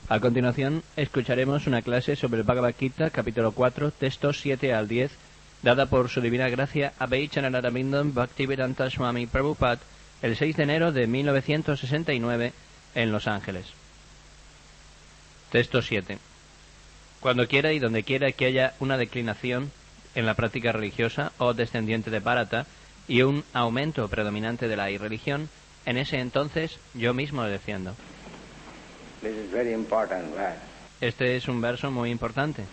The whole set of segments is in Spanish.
A continuación, escucharemos una clase sobre el Bhagavad Gita, capítulo 4, textos 7 al 10, dada por su divina gracia Abhay Chananarabindam Bhaktivedanta Swami Prabhupada el 6 de enero de 1969 en Los Ángeles. Texto 7. Cuando quiera y donde quiera que haya una declinación en la práctica religiosa o descendiente de Bharata y un aumento predominante de la irreligión, en ese entonces yo mismo desciendo. Este es un verso muy importante.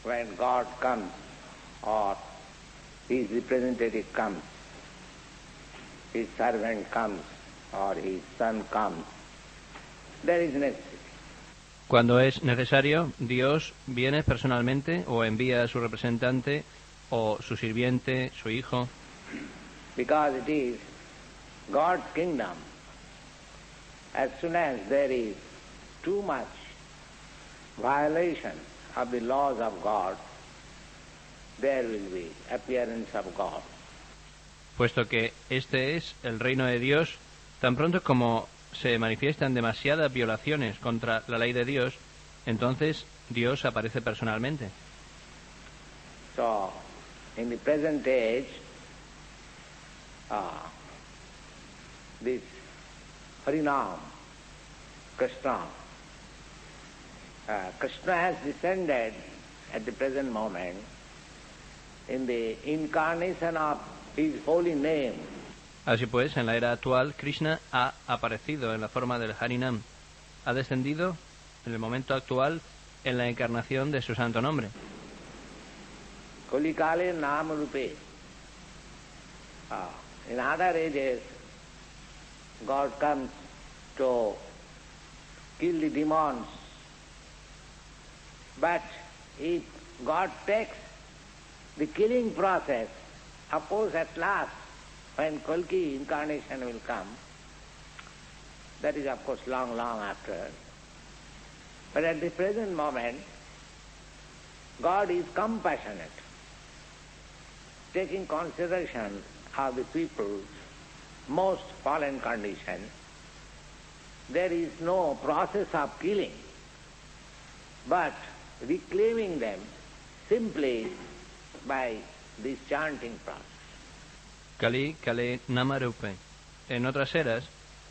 When God comes or His representative comes, His servant comes or His son comes, there is necessity. Cuando es necesario, Dios viene personalmente o envía a su representante o su sirviente, su hijo. Because it is God's kingdom. As soon as there is too much violation of the laws of God, there will be appearance of God. Puesto que este es el reino de Dios, tan pronto como se manifiestan demasiadas violaciones contra la ley de Dios, entonces Dios aparece personalmente. So, in the present age, this Harinam, Krishna, Krishna has descended at the present moment in the incarnation of His holy name. Así pues, en la era actual, Krishna ha aparecido en la forma del Harinam. Ha descendido, en el momento actual, en la encarnación de su santo nombre. Kolikale Nama Rupe. In other ages, God comes to kill the demons. But if God takes the killing process, suppose at last, when Kalki incarnation will come, that is of course long after. But at the present moment, God is compassionate, taking consideration of the people's most fallen condition. There is no process of killing, but reclaiming them simply by this chanting process. Kali Kale Namarupe. En otras eras,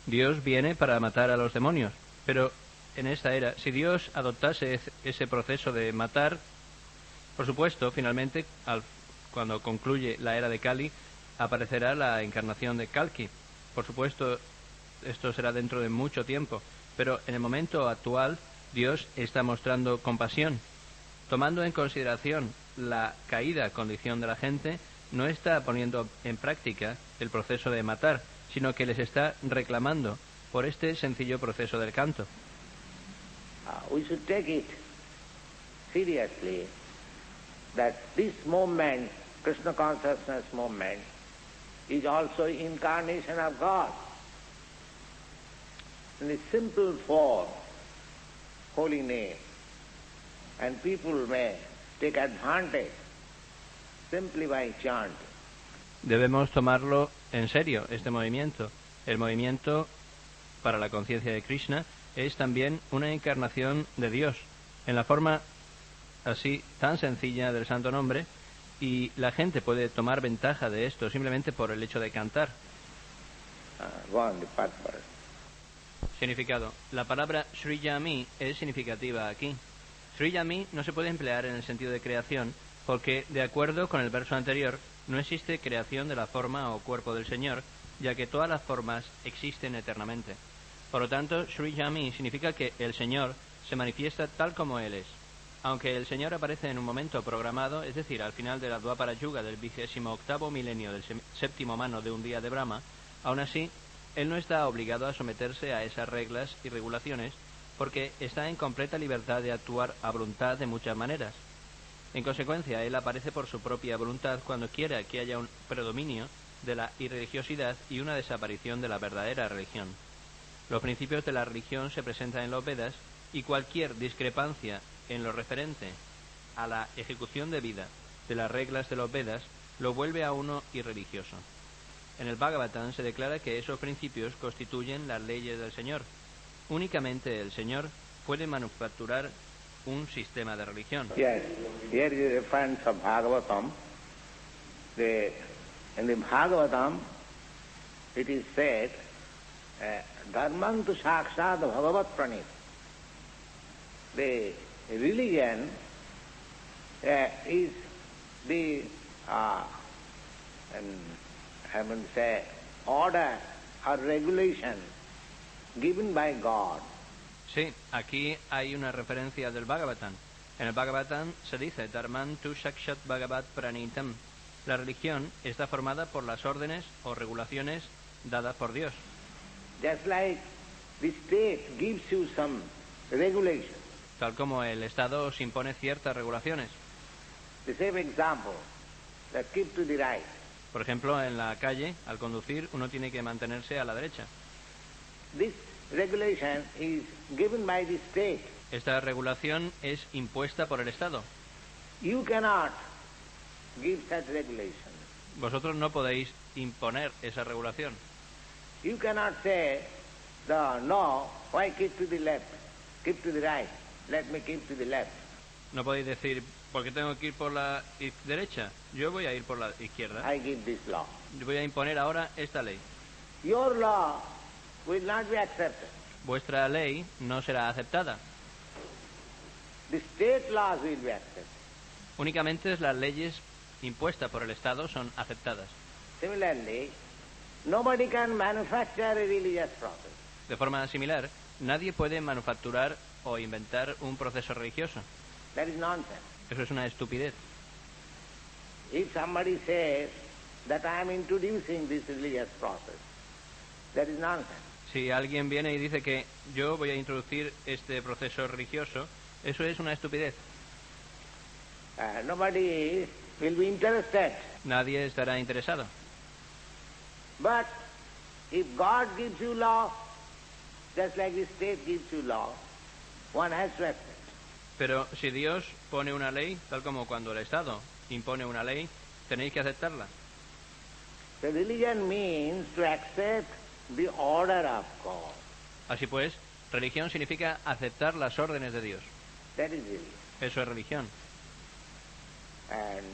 Dios viene para matar a los demonios, pero en esta era, si Dios adoptase ese proceso de matar, por supuesto, finalmente, cuando concluye la era de Kali, aparecerá la encarnación de Kalki. Por supuesto, esto será dentro de mucho tiempo, pero en el momento actual, Dios está mostrando compasión. Tomando en consideración la caída condición de la gente, no está poniendo en práctica el proceso de matar, sino que les está reclamando por este sencillo proceso del canto. We should take it seriously that this movement, Krishna consciousness movement, is also incarnation of God. In a simple form, holy name, and people may take advantage simply by chanting. Debemos tomarlo en serio, este movimiento. El movimiento para la conciencia de Krishna es también una encarnación de Dios, en la forma así tan sencilla del santo nombre, y la gente puede tomar ventaja de esto simplemente por el hecho de cantar. Significado. La palabra Sriyami es significativa aquí. Sriyami no se puede emplear en el sentido de creación, porque, de acuerdo con el verso anterior, no existe creación de la forma o cuerpo del Señor, ya que todas las formas existen eternamente. Por lo tanto, Sriyami significa que el Señor se manifiesta tal como Él es. Aunque el Señor aparece en un momento programado, es decir, al final de la Dvapara Yuga del 28º milenio del séptimo mano de un día de Brahma, aún así, Él no está obligado a someterse a esas reglas y regulaciones, porque está en completa libertad de actuar a voluntad de muchas maneras. En consecuencia, Él aparece por su propia voluntad cuando quiera que haya un predominio de la irreligiosidad y una desaparición de la verdadera religión. Los principios de la religión se presentan en los Vedas y cualquier discrepancia en lo referente a la ejecución debida de las reglas de los Vedas, lo vuelve a uno irreligioso. En el Bhagavatam se declara que esos principios constituyen las leyes del Señor. Únicamente el Señor puede manufacturar un sistema de religión. Yes, here is a reference of Bhagavatam. In the Bhagavatam, it is said, Dharman tu sakshat bhagavat pranit. The religion is the, order or regulation given by God. Sí, aquí hay una referencia del Bhagavatam. En el Bhagavatam se dice Dharman tu sakshat bhagavat pranitam. La religión está formada por las órdenes o regulaciones dadas por Dios. Just like the state gives you some regulation. Tal como el Estado os impone ciertas regulaciones. The same example, that keep to the right. Por ejemplo, en la calle, al conducir, uno tiene que mantenerse a la derecha. This regulation is given by the state. Esta regulación es impuesta por el Estado. You cannot give such regulation. Vosotros no podéis imponer esa regulación. You cannot say, no, why keep to the left? Keep to the right. Let me keep to the left. No podéis decir, ¿por qué tengo que ir por la derecha? Yo voy a ir por la izquierda. I give this law. Yo voy a imponer ahora esta ley. Your law will not be accepted. Vuestra ley no será aceptada. The state laws will be accepted. Únicamente las leyes impuestas por el Estado son aceptadas. Similarly, nobody can manufacture a religious process. De forma similar, nadie puede manufacturar o inventar un proceso religioso. That is nonsense. Eso es una estupidez. If somebody says that I am introducing this religious process, that is nonsense. Si alguien viene y dice que yo voy a introducir este proceso religioso, eso es una estupidez. Nobody will be interested. Nadie estará interesado. But if God gives you law, just like the state gives you law, one has to accept. Pero si Dios pone una ley, tal como cuando el Estado impone una ley, tenéis que aceptarla. So religion means to accept the order of God. Así pues, religión significa aceptar las órdenes de Dios. That is religion. Eso es religión. And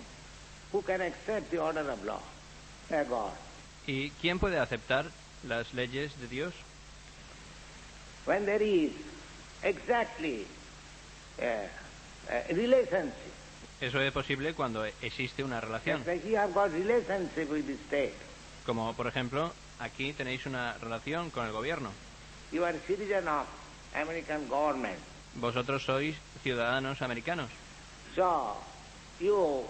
who can accept the order of law? God. ¿Y quién puede aceptar las leyes de Dios? When there is exactly a relationship. Eso es posible cuando existe una relación. Just like you have got relationship with the state. Como por ejemplo, aquí tenéis una relación con el gobierno. You are a citizen of American government. Vosotros sois ciudadanos americanos. So you,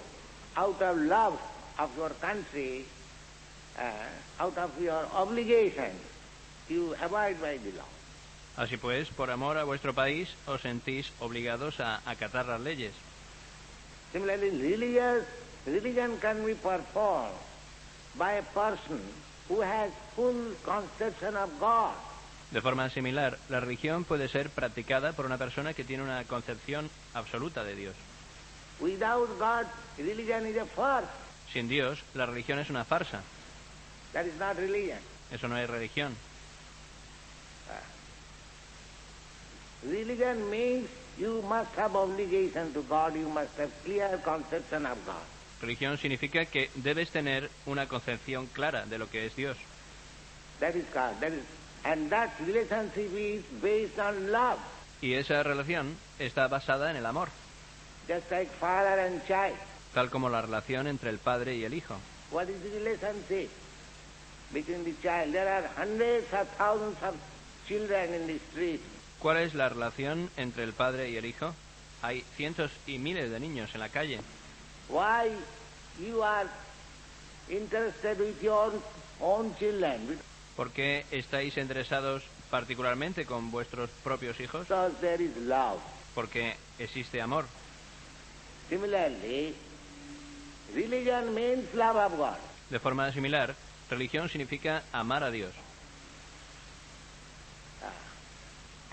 out of love of your country, out of your obligation, you abide by the law. Así pues, por amor a vuestro país, os sentís obligados a acatar las leyes. Similarly, religion can be performed by a person who has full conception of God. De forma similar, la religión puede ser practicada por una persona que tiene una concepción absoluta de Dios. Without God, religion is a farce. Sin Dios, la religión es una farsa. That is not religion. Eso no es religión. Religion means you must have obligation to God, you must have clear conception of God. Religión significa que debes tener una concepción clara de lo que es Dios. That is God. And that relationship is based on love. Y esa relación está basada en el amor. Just like father and child. Tal como la relación entre el padre y el hijo. What is the relationship between the child? There are hundreds of thousands of children in the street. ¿Cuál es la relación entre el padre y el hijo? Hay cientos y miles de niños en la calle. Why you are interested with your own children? ¿Por qué estáis interesados particularmente con vuestros propios hijos? Because there is love. Porque existe amor. Similarly, religion means love of God. De forma similar, religión significa amar a Dios.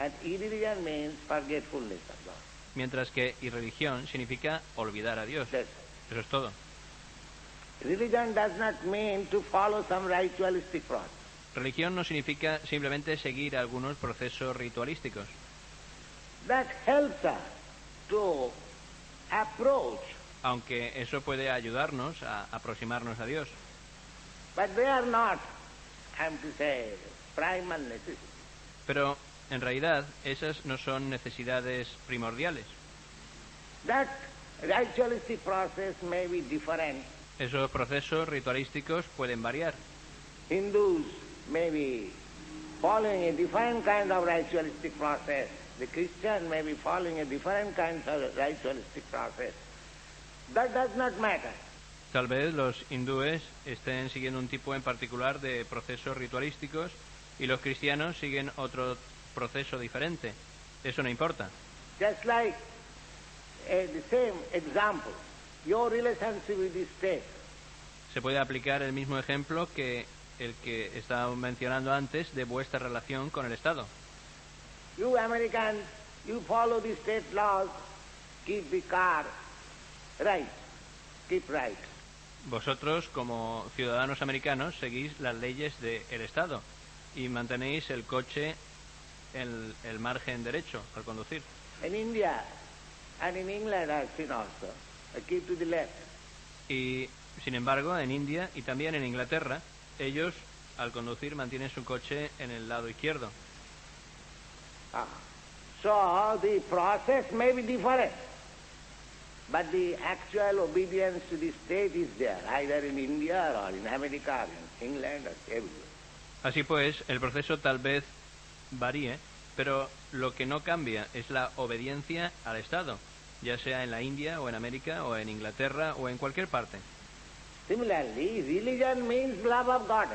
And irreligion means forgetfulness of God. mientras que irreligión significa olvidar a Dios. Eso es todo. Religion does not mean to follow some ritualistic process. Religión no significa simplemente seguir algunos procesos ritualísticos. That helps us to approach. Aunque eso puede ayudarnos a aproximarnos a Dios. But they are not, I am to say, primal necessities. Pero en realidad esas no son necesidades primordiales. That ritualistic process may be different. Esos procesos ritualísticos pueden variar. Hindus may be following a different kind of ritualistic process. The Christian may be following a different kind of ritualistic process. That does not matter. Tal vez los hindúes estén siguiendo un tipo en particular de procesos ritualísticos y los cristianos siguen otro proceso diferente. Eso no importa. Just like the same example, your relationship with the state. Se puede aplicar el mismo ejemplo que el que estaba mencionando antes de vuestra relación con el Estado. You Americans, you follow the state laws, keep the car right, keep right. Vosotros, como ciudadanos americanos, seguís las leyes del Estado y mantenéis el coche en el margen derecho al conducir. In India and in England I've seen also, keep to the left. Y, sin embargo, en India y también en Inglaterra, ellos, al conducir, mantienen su coche en el lado izquierdo. So the process may be different, but the actual obedience to the state is there, either in India or in America or in England or everywhere. Así pues, el proceso tal vez varíe, pero lo que no cambia es la obediencia al Estado, ya sea en la India o en América o en Inglaterra o en cualquier parte. Similarly, religion means love of God.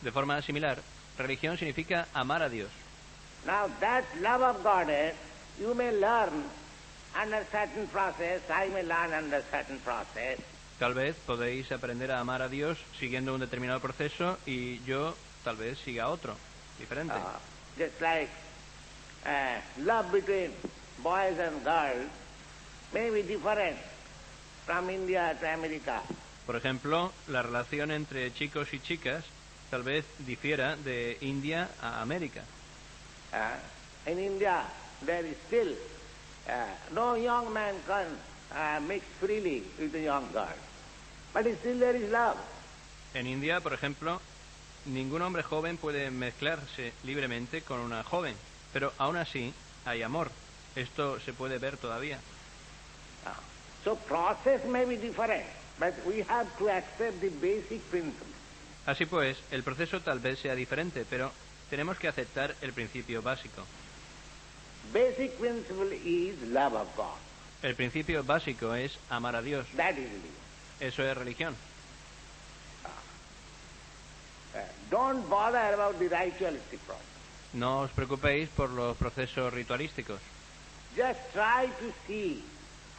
De forma similar, religión significa amar a Dios. Now that love of God, you may learn under certain process, I may learn under certain process. Tal vez podéis aprender a amar a Dios siguiendo un determinado proceso y yo tal vez siga otro, diferente. Just like love between boys and girls may be different from India to America. Por ejemplo, la relación entre chicos y chicas tal vez difiera de India a América. In India, there is still no young man can mix freely with a young girl, but still there is love. En India, por ejemplo, ningún hombre joven puede mezclarse libremente con una joven, pero aún así hay amor. Esto se puede ver todavía. So process may be different, but we have to accept the basic principle. Así pues, el proceso tal vez sea diferente, pero tenemos que aceptar el principio básico. Basic principle is love of God. El principio básico es amar a Dios. That is religion. Eso es religión. Don't bother about the ritualistic process. No os preocupéis por los procesos ritualísticos. Just try to see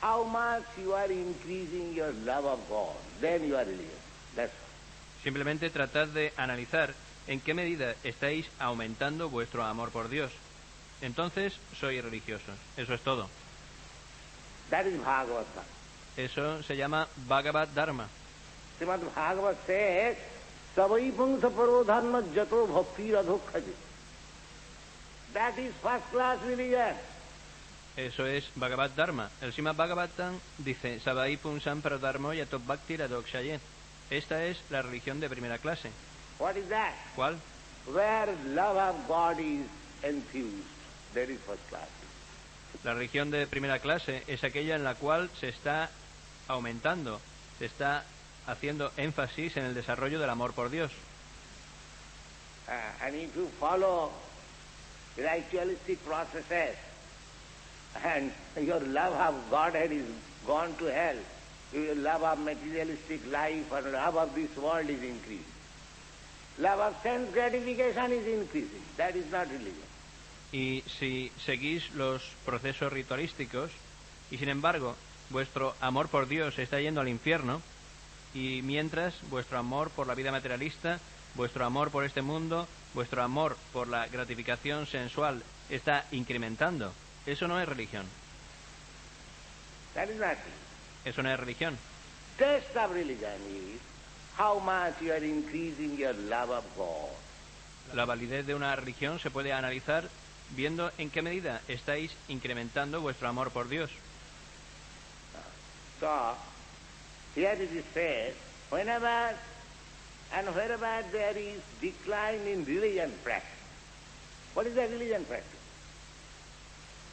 how much you are increasing your love of God. Then you are religious. That's all. Simplemente tratad de analizar en qué medida estáis aumentando vuestro amor por Dios. Entonces sois religiosos. Eso es todo. That is Bhagavad Dharma. Eso se llama Bhagavad Dharma. Srimad Bhagavad says, Savai pungsa paro dharma jato bhakti radhokhaji. That is first class religion. Eso es Bhagavad Dharma. El Srimad Bhagavatam dice, Savai punsam pradharmo yato bhakti radhokshaye. Esta es la religión de primera clase. What is that? ¿Cuál? Where love of God is infused. That is first class. La religión de primera clase es aquella en la cual se está aumentando, se está haciendo énfasis en el desarrollo del amor por Dios. And if you follow ritualistic processes and your love of Godhead is gone to hell, your love of materialistic life and love of this world is increased. Love of sense gratification is increasing. That is not religion. Y si seguís los procesos ritualísticos y sin embargo vuestro amor por Dios está yendo al infierno y mientras vuestro amor por la vida materialista, vuestro amor por este mundo, vuestro amor por la gratificación sensual está incrementando, eso no es religión. That is nothing. Eso no es religión. Test of religion is how much you are increasing your love of God. La validez de una religión se puede analizar viendo en qué medida estáis incrementando vuestro amor por Dios. So, here it is said, whenever and wherever there is decline in religion practice. What is the religion practice?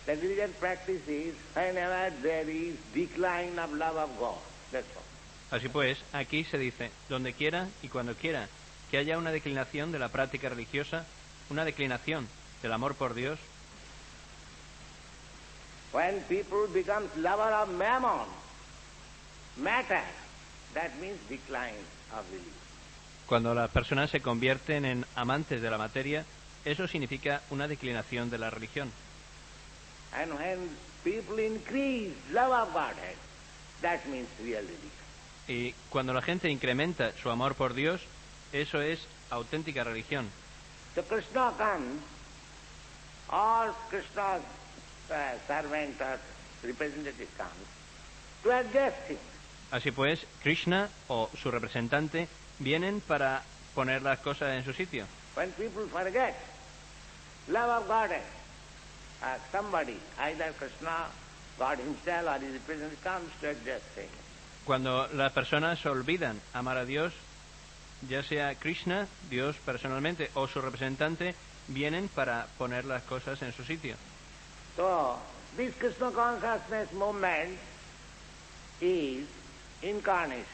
The religion practice is whenever there is decline of love of God. That's all. Así pues, aquí se dice, donde quiera y cuando quiera, que haya una declinación de la práctica religiosa, una declinación del amor por Dios. When people become lover of mammon, matter, that means decline of religion. Cuando las personas se convierten en amantes de la materia, eso significa una declinación de la religión. And when people increase love of Godhead, that means real religion. Y cuando la gente incrementa su amor por Dios, eso es auténtica religión. So Krishna comes, or Krishna's servant or representative comes, to adjust things. Así pues, Krishna o su representante vienen para poner las cosas en su sitio. When people forget love of Godhead, somebody, either Krishna, God himself, or his representative comes to adjust things. Cuando las personas olvidan amar a Dios, ya sea Krishna, Dios personalmente, o su representante, vienen para poner las cosas en su sitio. So, this Krishna consciousness movement is incarnation.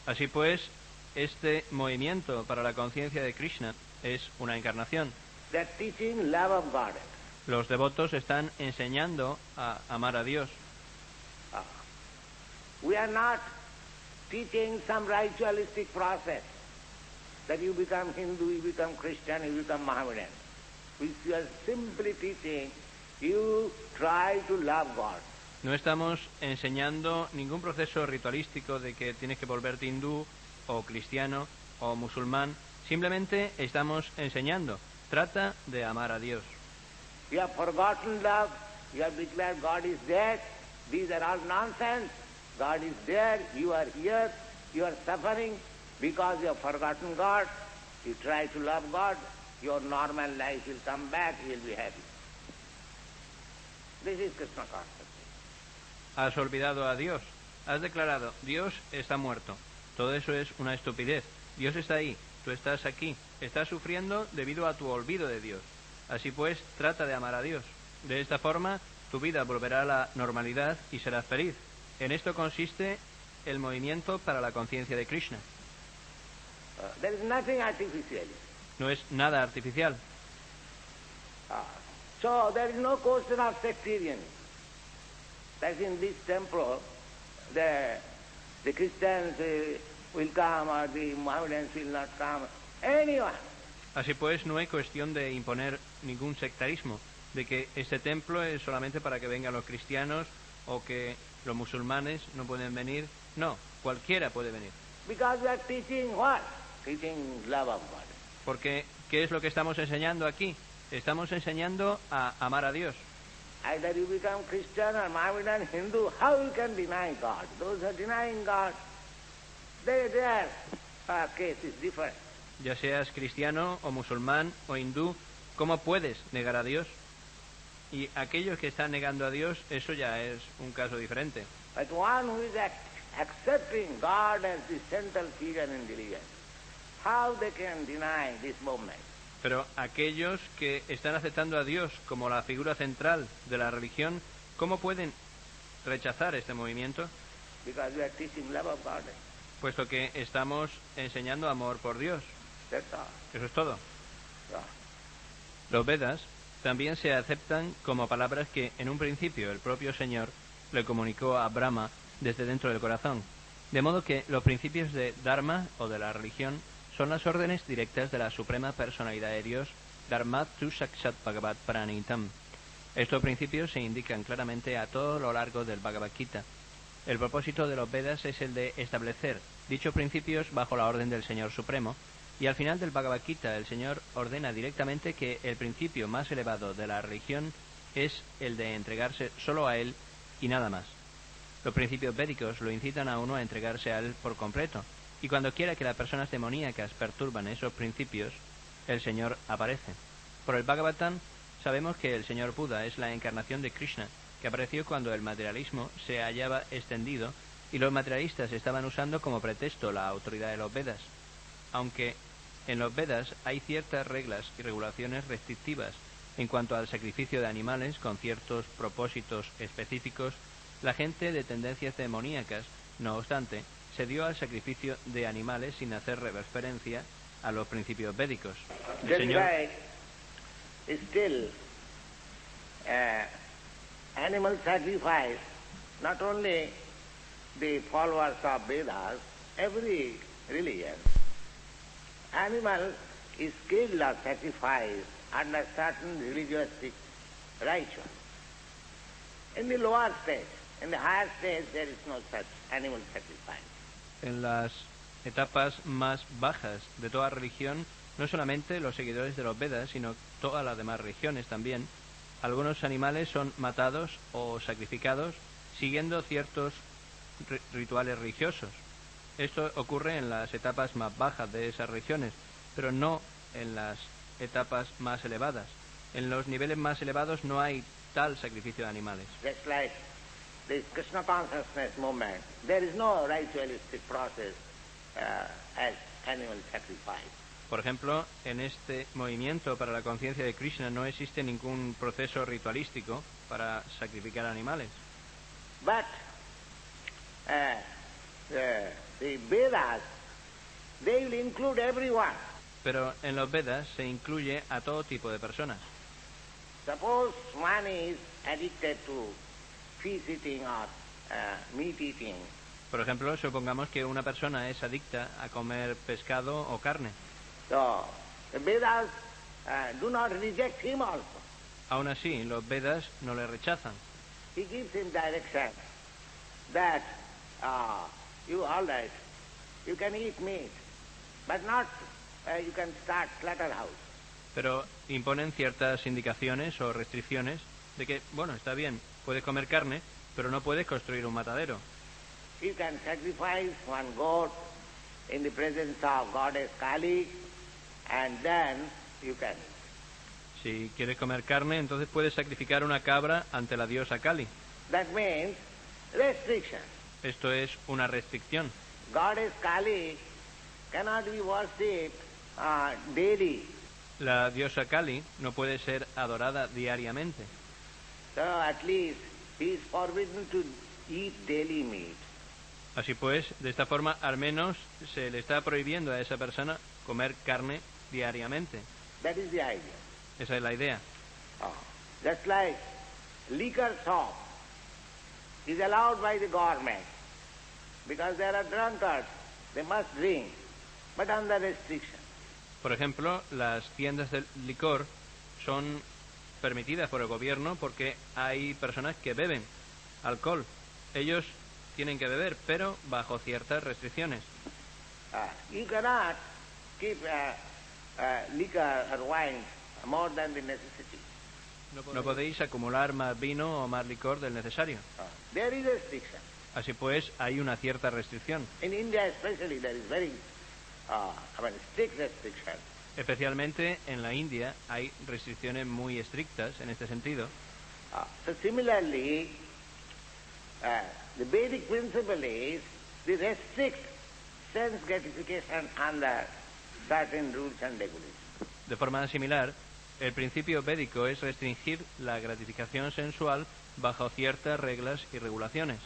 Así pues, este movimiento para la conciencia de Krishna es una encarnación. They're teaching love of God. Los devotos están enseñando a amar a Dios. We are not teaching some ritualistic process that you become Hindu, you become Christian, you become Mohammedan. We are simply teaching you try to love God. No estamos enseñando ningún proceso ritualístico de que tienes que volverte hindú o cristiano o musulmán. Simplemente estamos enseñando, trata de amar a Dios. You have forgotten love, you have declared God is there. These are all nonsense. God is there, you are here, you are suffering because you have forgotten God. You try to love God, your normal life will come back, you will be happy. This is Krishna consciousness. Has olvidado a Dios. Has declarado, Dios está muerto. Todo eso es una estupidez. Dios está ahí, tú estás aquí. Estás sufriendo debido a tu olvido de Dios. Así pues, trata de amar a Dios. De esta forma, tu vida volverá a la normalidad y serás feliz. En esto consiste el movimiento para la conciencia de Krishna. There is nothing artificial. No es nada artificial. So there is no question of sectarianism. That in this temple, the Christians will come or the Mohammedans will not come. Anyone. Así pues, no hay cuestión de imponer ningún sectarismo, de que este templo es solamente para que vengan los cristianos o que los musulmanes no pueden venir. No, cualquiera puede venir. Because we are teaching what? Teaching love of God. Porque, ¿qué es lo que estamos enseñando aquí? Estamos enseñando a amar a Dios. Either you become Christian or Mohammedan, Hindu, how you can deny God? Those who are denying God, their case is different. Ya seas cristiano o musulmán o hindú, ¿cómo puedes negar a Dios? Y aquellos que están negando a Dios, eso ya es un caso diferente. But one who is accepting God as the central figure in religion, how they can deny this movement? Pero aquellos que están aceptando a Dios como la figura central de la religión, ¿cómo pueden rechazar este movimiento? Because we are teaching love of God. Puesto que estamos enseñando amor por Dios. That's all. Eso es todo. Yeah. Los Vedas también se aceptan como palabras que en un principio el propio Señor le comunicó a Brahma desde dentro del corazón. De modo que los principios de Dharma o de la religión son las órdenes directas de la Suprema Personalidad de Dios, Dharmatu Sakshat Bhagavat Pranitam. Estos principios se indican claramente a todo lo largo del Bhagavad Gita. El propósito de los Vedas es el de establecer dichos principios bajo la orden del Señor Supremo, y al final del Bhagavad Gita el Señor ordena directamente que el principio más elevado de la religión es el de entregarse solo a Él y nada más. Los principios védicos lo incitan a uno a entregarse a él por completo, y cuando quiera que las personas demoníacas perturban esos principios, el Señor aparece. Por el Bhagavatam sabemos que el Señor Buda es la encarnación de Krishna, que apareció cuando el materialismo se hallaba extendido y los materialistas estaban usando como pretexto la autoridad de los Vedas. Aunque en los Vedas hay ciertas reglas y regulaciones restrictivas en cuanto al sacrificio de animales con ciertos propósitos específicos, la gente de tendencias demoníacas, no obstante, se dio al sacrificio de animales sin hacer referencia a los principios védicos. El Señor... Still, animal sacrifice, not only the followers of Vedas, every religion, animal is killed or sacrificed under certain religious ritual. In the lower stage, in the higher stage, there is no such animal sacrifice. En las etapas más bajas de toda religión, no solamente los seguidores de los Vedas, sino todas las demás religiones también, algunos animales son matados o sacrificados siguiendo ciertos rituales religiosos. Esto ocurre en las etapas más bajas de esas religiones, pero no en las etapas más elevadas. En los niveles más elevados no hay tal sacrificio de animales. Just like this Krishna consciousness movement, there is no ritualistic process as animal sacrifice. Por ejemplo, en este movimiento para la conciencia de Krishna no existe ningún proceso ritualístico para sacrificar animales. But the Vedas, they will include everyone. Pero en los Vedas se incluye a todo tipo de personas. Suppose one is addicted to fish eating or meat eating. Por ejemplo, supongamos que una persona es adicta a comer pescado o carne. So, the Vedas do not reject him also. Aún así, los Vedas no le rechazan. He gives him direction that you all right, you can eat meat, but not you can start slaughterhouse. Pero imponen ciertas indicaciones o restricciones de que, bueno, está bien, puedes comer carne, pero no puedes construir un matadero. You can sacrifice one goat in the presence of goddess Kali, and then you can. Si quieres comer carne, entonces puedes sacrificar una cabra ante la diosa Kali. That means restriction. Esto es una restricción. Goddess Kali cannot be worshipped daily. La diosa Kali no puede ser adorada diariamente. So at least he is forbidden to eat daily meat. Así pues, de esta forma, al menos se le está prohibiendo a esa persona comer carne diariamente. That is the idea. Esa es la idea. Just like liquor shop is allowed by the government because there are drunkards, they must drink, but under restriction. Por ejemplo, las tiendas de licor son permitidas por el gobierno porque hay personas que beben alcohol. Ellos tienen que beber, pero bajo ciertas restricciones. You cannot keep liquor or wine more than the necessity. No podéis acumular más vino o más licor del necesario. There is restriction. Así pues, hay una cierta restricción. In India especially there is very strict restriction. Especialmente en la India hay restricciones muy estrictas en este sentido. So similarly, the Vedic principle is to restrict sense gratification under certain rules and regulations. De forma similar, el principio védico es restringir la gratificación sensual bajo ciertas reglas y regulaciones.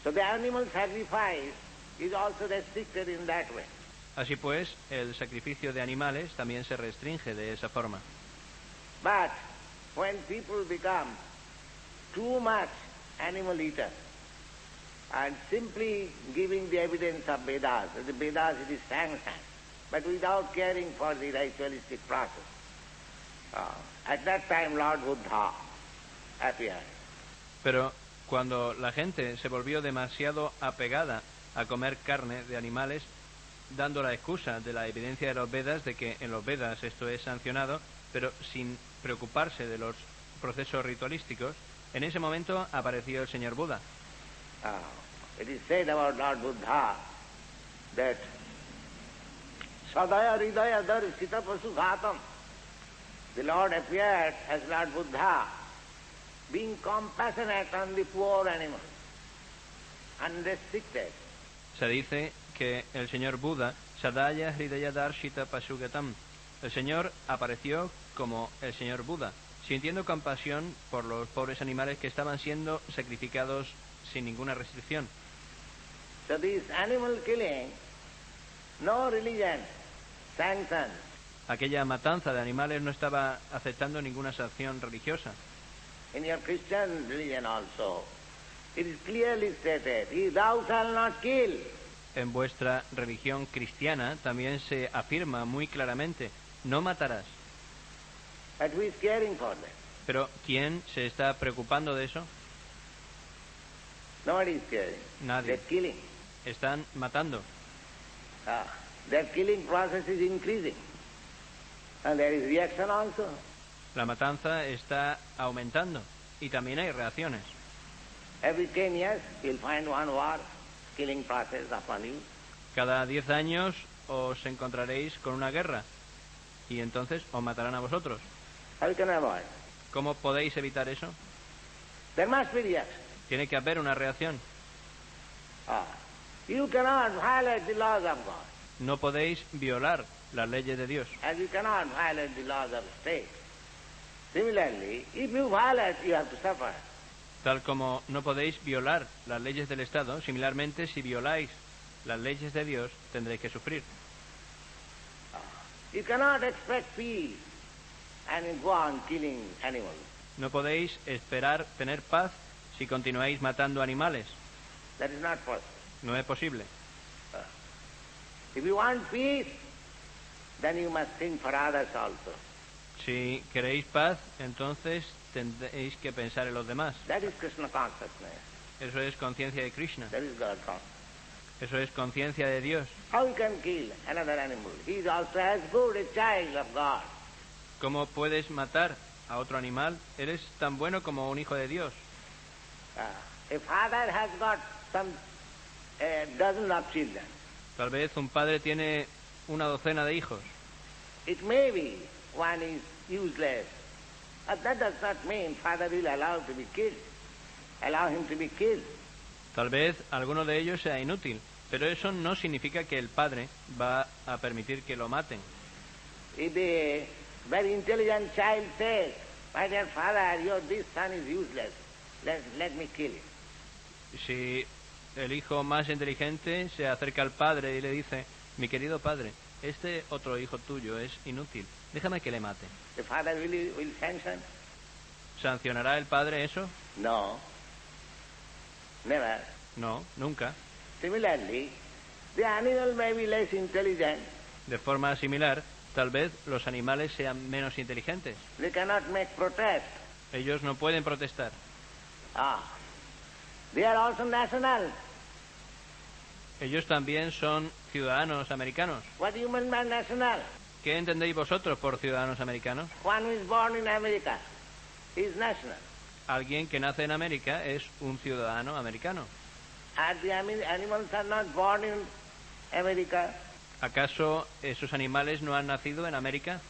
So the animal sacrifice is also restricted in that way. Así pues, el sacrificio de animales también se restringe de esa forma. But when people become too much animal eater and simply giving the evidence of Vedas, the Vedas it is sanctioned, but without caring for the ritualistic process, at that time Lord Buddha appeared. Pero cuando la gente se volvió demasiado apegada a comer carne de animales, dando la excusa de la evidencia de los Vedas, de que en los Vedas esto es sancionado, pero sin preocuparse de los procesos ritualísticos, en ese momento apareció el señor Buda. It is said about Lord Buddha that Sadaya Hridaya Darshita Pasu Ghatam. The Lord appeared as Lord Buddha, being compassionate on the poor animals, unrestricted. Se dice que el señor Buda, Sadaya Hridaya Darshita Pasugatam, el Señor apareció como el señor Buda, sintiendo compasión por los pobres animales que estaban siendo sacrificados sin ninguna restricción. So this animal killing, no religion sanctions. Aquella matanza de animales no estaba aceptando ninguna sanción religiosa. In your Christian religion also, it is clearly stated, thou shalt not kill. En vuestra religión cristiana también se afirma muy claramente, no matarás. But who is caring for that? Pero ¿quién se está preocupando de eso? Nobody is caring. Nadie. They're killing. Están matando. Their killing process is increasing. And there is reaction also. La matanza está aumentando y también hay reacciones. Every 10 years you'll find one war killing process upon you. Cada 10 años os encontraréis con una guerra y entonces os matarán a vosotros. How you can avoid? ¿Cómo podéis evitar eso? There must be reaction. Tiene que haber una reacción. You cannot violate the laws of God. No podéis violar las leyes de Dios, As you cannot violate the laws of state. Similarly, if you violate, you have to suffer. tal como no podéis violar las leyes del Estado. Similarmente, si violáis las leyes de Dios, tendréis que sufrir. You cannot expect peace and go on killing animals. No podéis esperar tener paz si continuáis matando animales. That is not possible. No es posible. If you want peace, then you must think for others also. Si queréis paz, entonces tendréis que pensar en los demás. That is Krishna consciousness. Eso es conciencia de Krishna. That is God consciousness. Eso es conciencia de Dios. How you can kill another animal? He is also as good a child of God. ¿Cómo puedes matar a otro animal? Eres tan bueno como un hijo de Dios. A father has got some dozen of children. Tal vez un padre tiene una docena de hijos. It may be one is useless. But that does not mean father will allow to be killed. Allow him to be killed. Tal vez alguno de ellos sea inútil, pero eso no significa que el padre va a permitir que lo maten. If a very intelligent child says, my dear father, this son is useless, let me kill him. Si el hijo más inteligente se acerca al padre y le dice, mi querido padre, este otro hijo tuyo es inútil, déjame que le mate. The father will sanction? ¿Sancionará el padre eso? No. Never. No, nunca. Similarly, the animal may be less intelligent. De forma similar, tal vez los animales sean menos inteligentes. They cannot make protest. Ellos no pueden protestar. They are also national. Ellos también son ciudadanos americanos. What do you mean by national? ¿Qué entendéis vosotros por ciudadanos americanos? One who is born in America is national. Alguien que nace en América es un ciudadano americano. And the animals are not born in America. ¿Acaso esos animales no han nacido en América?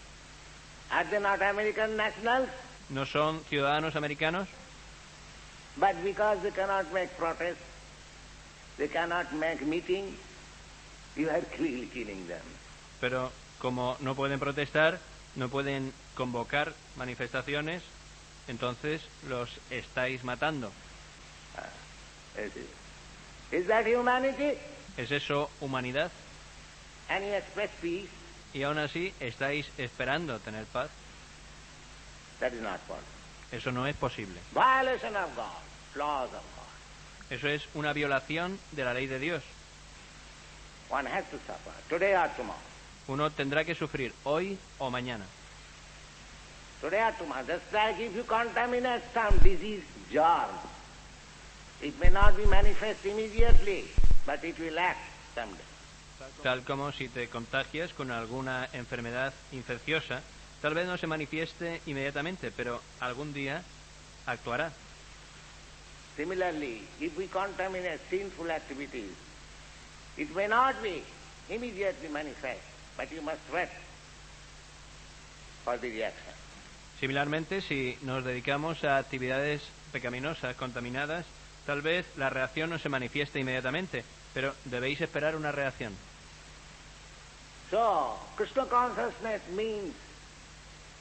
Are they not American nationals? ¿No son ciudadanos americanos? But because they cannot make protest, they cannot make meeting, you are killing them. Pero como no pueden protestar, no pueden convocar manifestaciones, entonces los estáis matando. Is that humanity? ¿Es eso humanidad? And you expect peace? Y aún así estáis esperando tener paz. That is not possible. Eso no es posible. Violation of God, laws of God. Eso es una violación de la ley de Dios. One has to suffer, today or tomorrow. Uno tendrá que sufrir hoy o mañana. Today or tomorrow. Just like if you contaminate some disease germ, it may not be manifest immediately, but it will act someday. Tal como si te contagias con alguna enfermedad infecciosa, tal vez no se manifieste inmediatamente, pero algún día actuará. Similarly, if we contaminate sinful activities, it may not be immediately manifest, but you must wait for the reaction. Similarmente, si nos dedicamos a actividades pecaminosas, contaminadas, tal vez la reacción no se manifieste inmediatamente, pero debéis esperar una reacción. So, Krishna consciousness means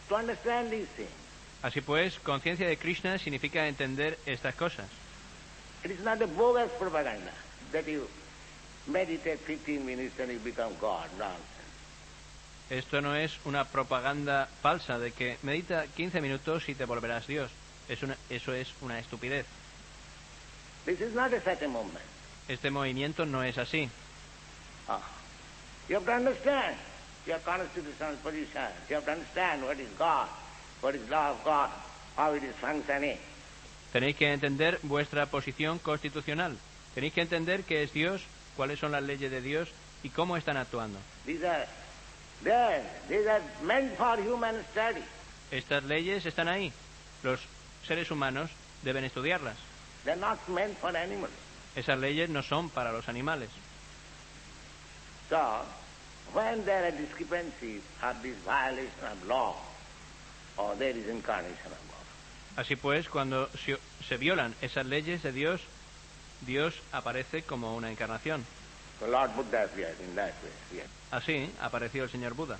to understand these things. Así pues, conciencia de Krishna significa entender estas cosas. It is not a bogus propaganda that you meditate 15 minutes and you become God. Nonsense. Esto no es una propaganda falsa de que medita 15 minutos y te volverás Dios. Eso es una estupidez. This is not a such a movement. Este movimiento no es así. You have to understand your constitutional position. You have to understand what is God, what is law of God, how it is functioning. Tenéis que entender vuestra posición constitucional. Tenéis que entender qué es Dios, cuáles son las leyes de Dios y cómo están actuando. These are there. These are meant for human study. Estas leyes están ahí. Los seres humanos deben estudiarlas. They are not meant for animals. Esas leyes no son para los animales. So, when there are discrepancies or this violation of law, or there is incarnation of God. Así pues, cuando se violan esas leyes de Dios, Dios aparece como una encarnación. The Lord Buddha appeared in that way. Yes. Así apareció el señor Buda.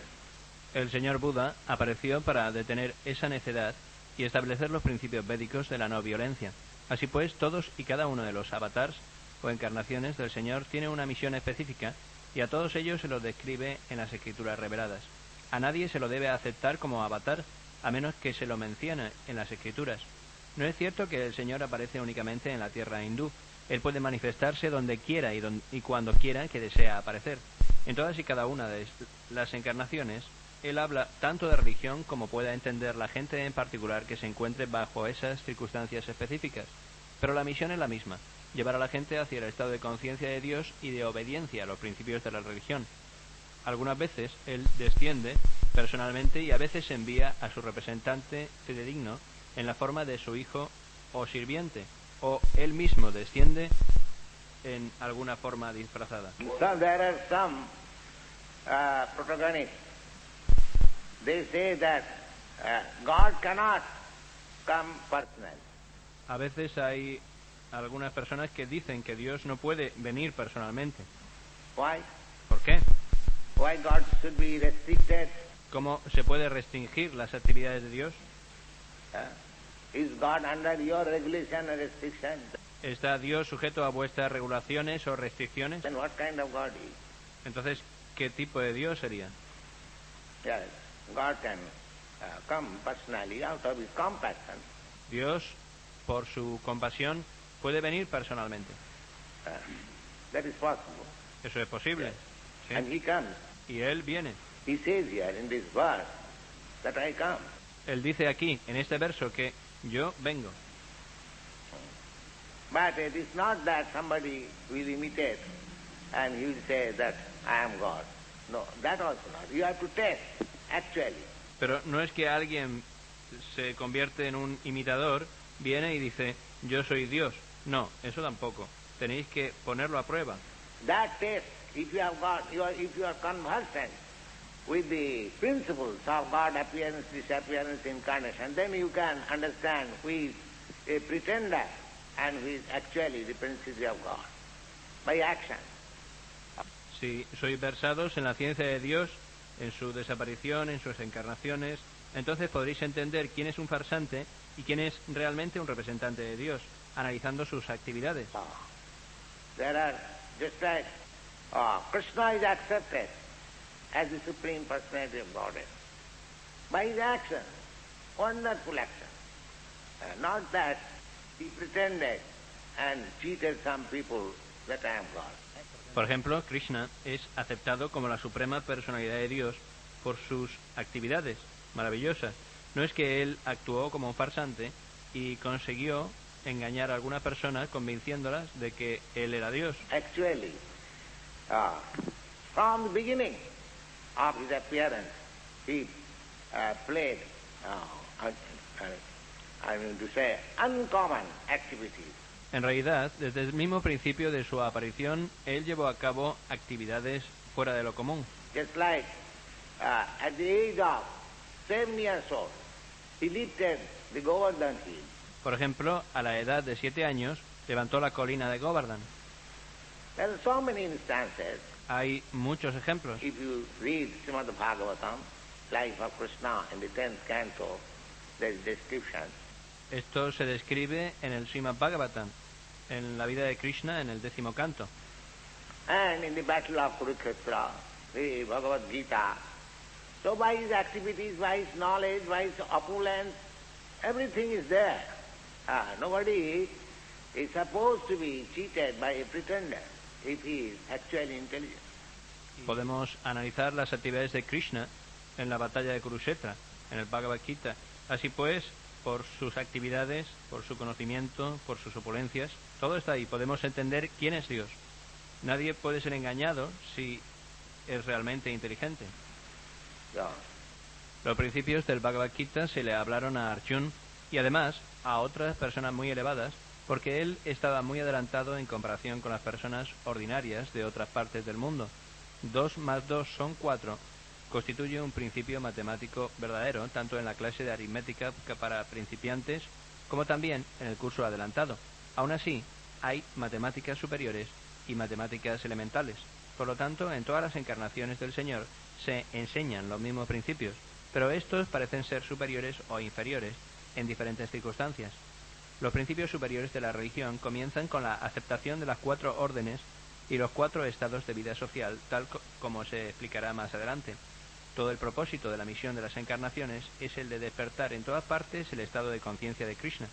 El señor Buda apareció para detener esa necedad y establecer los principios védicos de la no violencia. Así pues, todos y cada uno de los avatars o encarnaciones del Señor tiene una misión específica y a todos ellos se los describe en las escrituras reveladas. A nadie se lo debe aceptar como avatar a menos que se lo mencione en las escrituras. No es cierto que el Señor aparece únicamente en la tierra hindú. Él puede manifestarse donde quiera y cuando quiera que desea aparecer. En todas y cada una de las encarnaciones, Él habla tanto de religión como pueda entender la gente en particular que se encuentre bajo esas circunstancias específicas. Pero la misión es la misma, llevar a la gente hacia el estado de conciencia de Dios y de obediencia a los principios de la religión. Algunas veces Él desciende personalmente y a veces envía a su representante fidedigno en la forma de su hijo o sirviente, o Él mismo desciende en alguna forma disfrazada. So there are some protagonists. They say that God cannot come personally. A veces hay algunas personas que dicen que Dios no puede venir personalmente. Why? ¿Por qué? Why God should be restricted? ¿Cómo se puede restringir las actividades de Dios? Is God under your regulation or restriction? ¿Está Dios sujeto a vuestras regulaciones o restricciones? Then what kind of God is? Entonces, ¿qué tipo de Dios sería? Yes, God can come personally out of his compassion. Dios, por su compasión, puede venir personalmente. That is possible. Eso es posible. ¿Sí? And he comes. Y Él viene. He says here in this verse that I come. Él dice aquí, en este verso, que yo vengo. But it is not that somebody will imitate and he will say that I am God. No, that also not. You have to test, actually. Pero no es que alguien se convierte en un imitador, viene y dice, yo soy Dios. No, eso tampoco. Tenéis que ponerlo a prueba. That test, if you have got, if you are conversant with the principles of God appearance, disappearance, incarnation, then you can understand who is a pretender and who is actually the principle of God by action. Si sois versados en la ciencia de Dios, en su desaparición, en sus encarnaciones, entonces podréis entender quién es un farsante y quién es realmente un representante de Dios, analizando sus actividades. There are, just like Krishna is accepted as the Supreme Personality of Godhead by his action, wonderful action. Not that he pretended and cheated some people that I am God. Por ejemplo, Krishna es aceptado como la suprema personalidad de Dios por sus actividades maravillosas. No es que él actuó como un farsante y consiguió engañar a algunas personas convenciéndolas de que él era Dios. Actually, from the beginning of his appearance, he played, I mean to say, uncommon activities. En realidad, desde el mismo principio de su aparición, él llevó a cabo actividades fuera de lo común. Just like at the age of 7 years old, he lifted the Govardhan hill. Por ejemplo, a la edad de 7 años, levantó la colina de Govardhan. There are so many instances. Hay muchos ejemplos. If you read Srimad Bhagavatam, Life of Krishna, in the 10th canto, there is description. Esto se describe en el Srimad Bhagavatam, en la vida de Krishna, en el 10º canto. And in the battle of Kurukshetra, the Bhagavad Gita. So by his activities, by his knowledge, by his opulence, everything is there. Nobody is supposed to be cheated by a pretender if he is actually intelligent. Podemos analizar las actividades de Krishna en la batalla de Kurukshetra, en el Bhagavad Gita. Así pues, por sus actividades, por su conocimiento, por sus opulencias, todo está ahí. Podemos entender quién es Dios. Nadie puede ser engañado si es realmente inteligente. Yeah. Los principios del Bhagavad Gita se le hablaron a Arjuna y además a otras personas muy elevadas, porque él estaba muy adelantado en comparación con las personas ordinarias de otras partes del mundo. 2 más 2 son 4. Constituye un principio matemático verdadero, tanto en la clase de aritmética para principiantes como también en el curso adelantado. Aún así, hay matemáticas superiores y matemáticas elementales. Por lo tanto, en todas las encarnaciones del Señor se enseñan los mismos principios, pero estos parecen ser superiores o inferiores en diferentes circunstancias. Los principios superiores de la religión comienzan con la aceptación de las 4 órdenes y los 4 estados de vida social, tal como se explicará más adelante. Todo el propósito de la misión de las encarnaciones es el de despertar en todas partes el estado de conciencia de Krishna.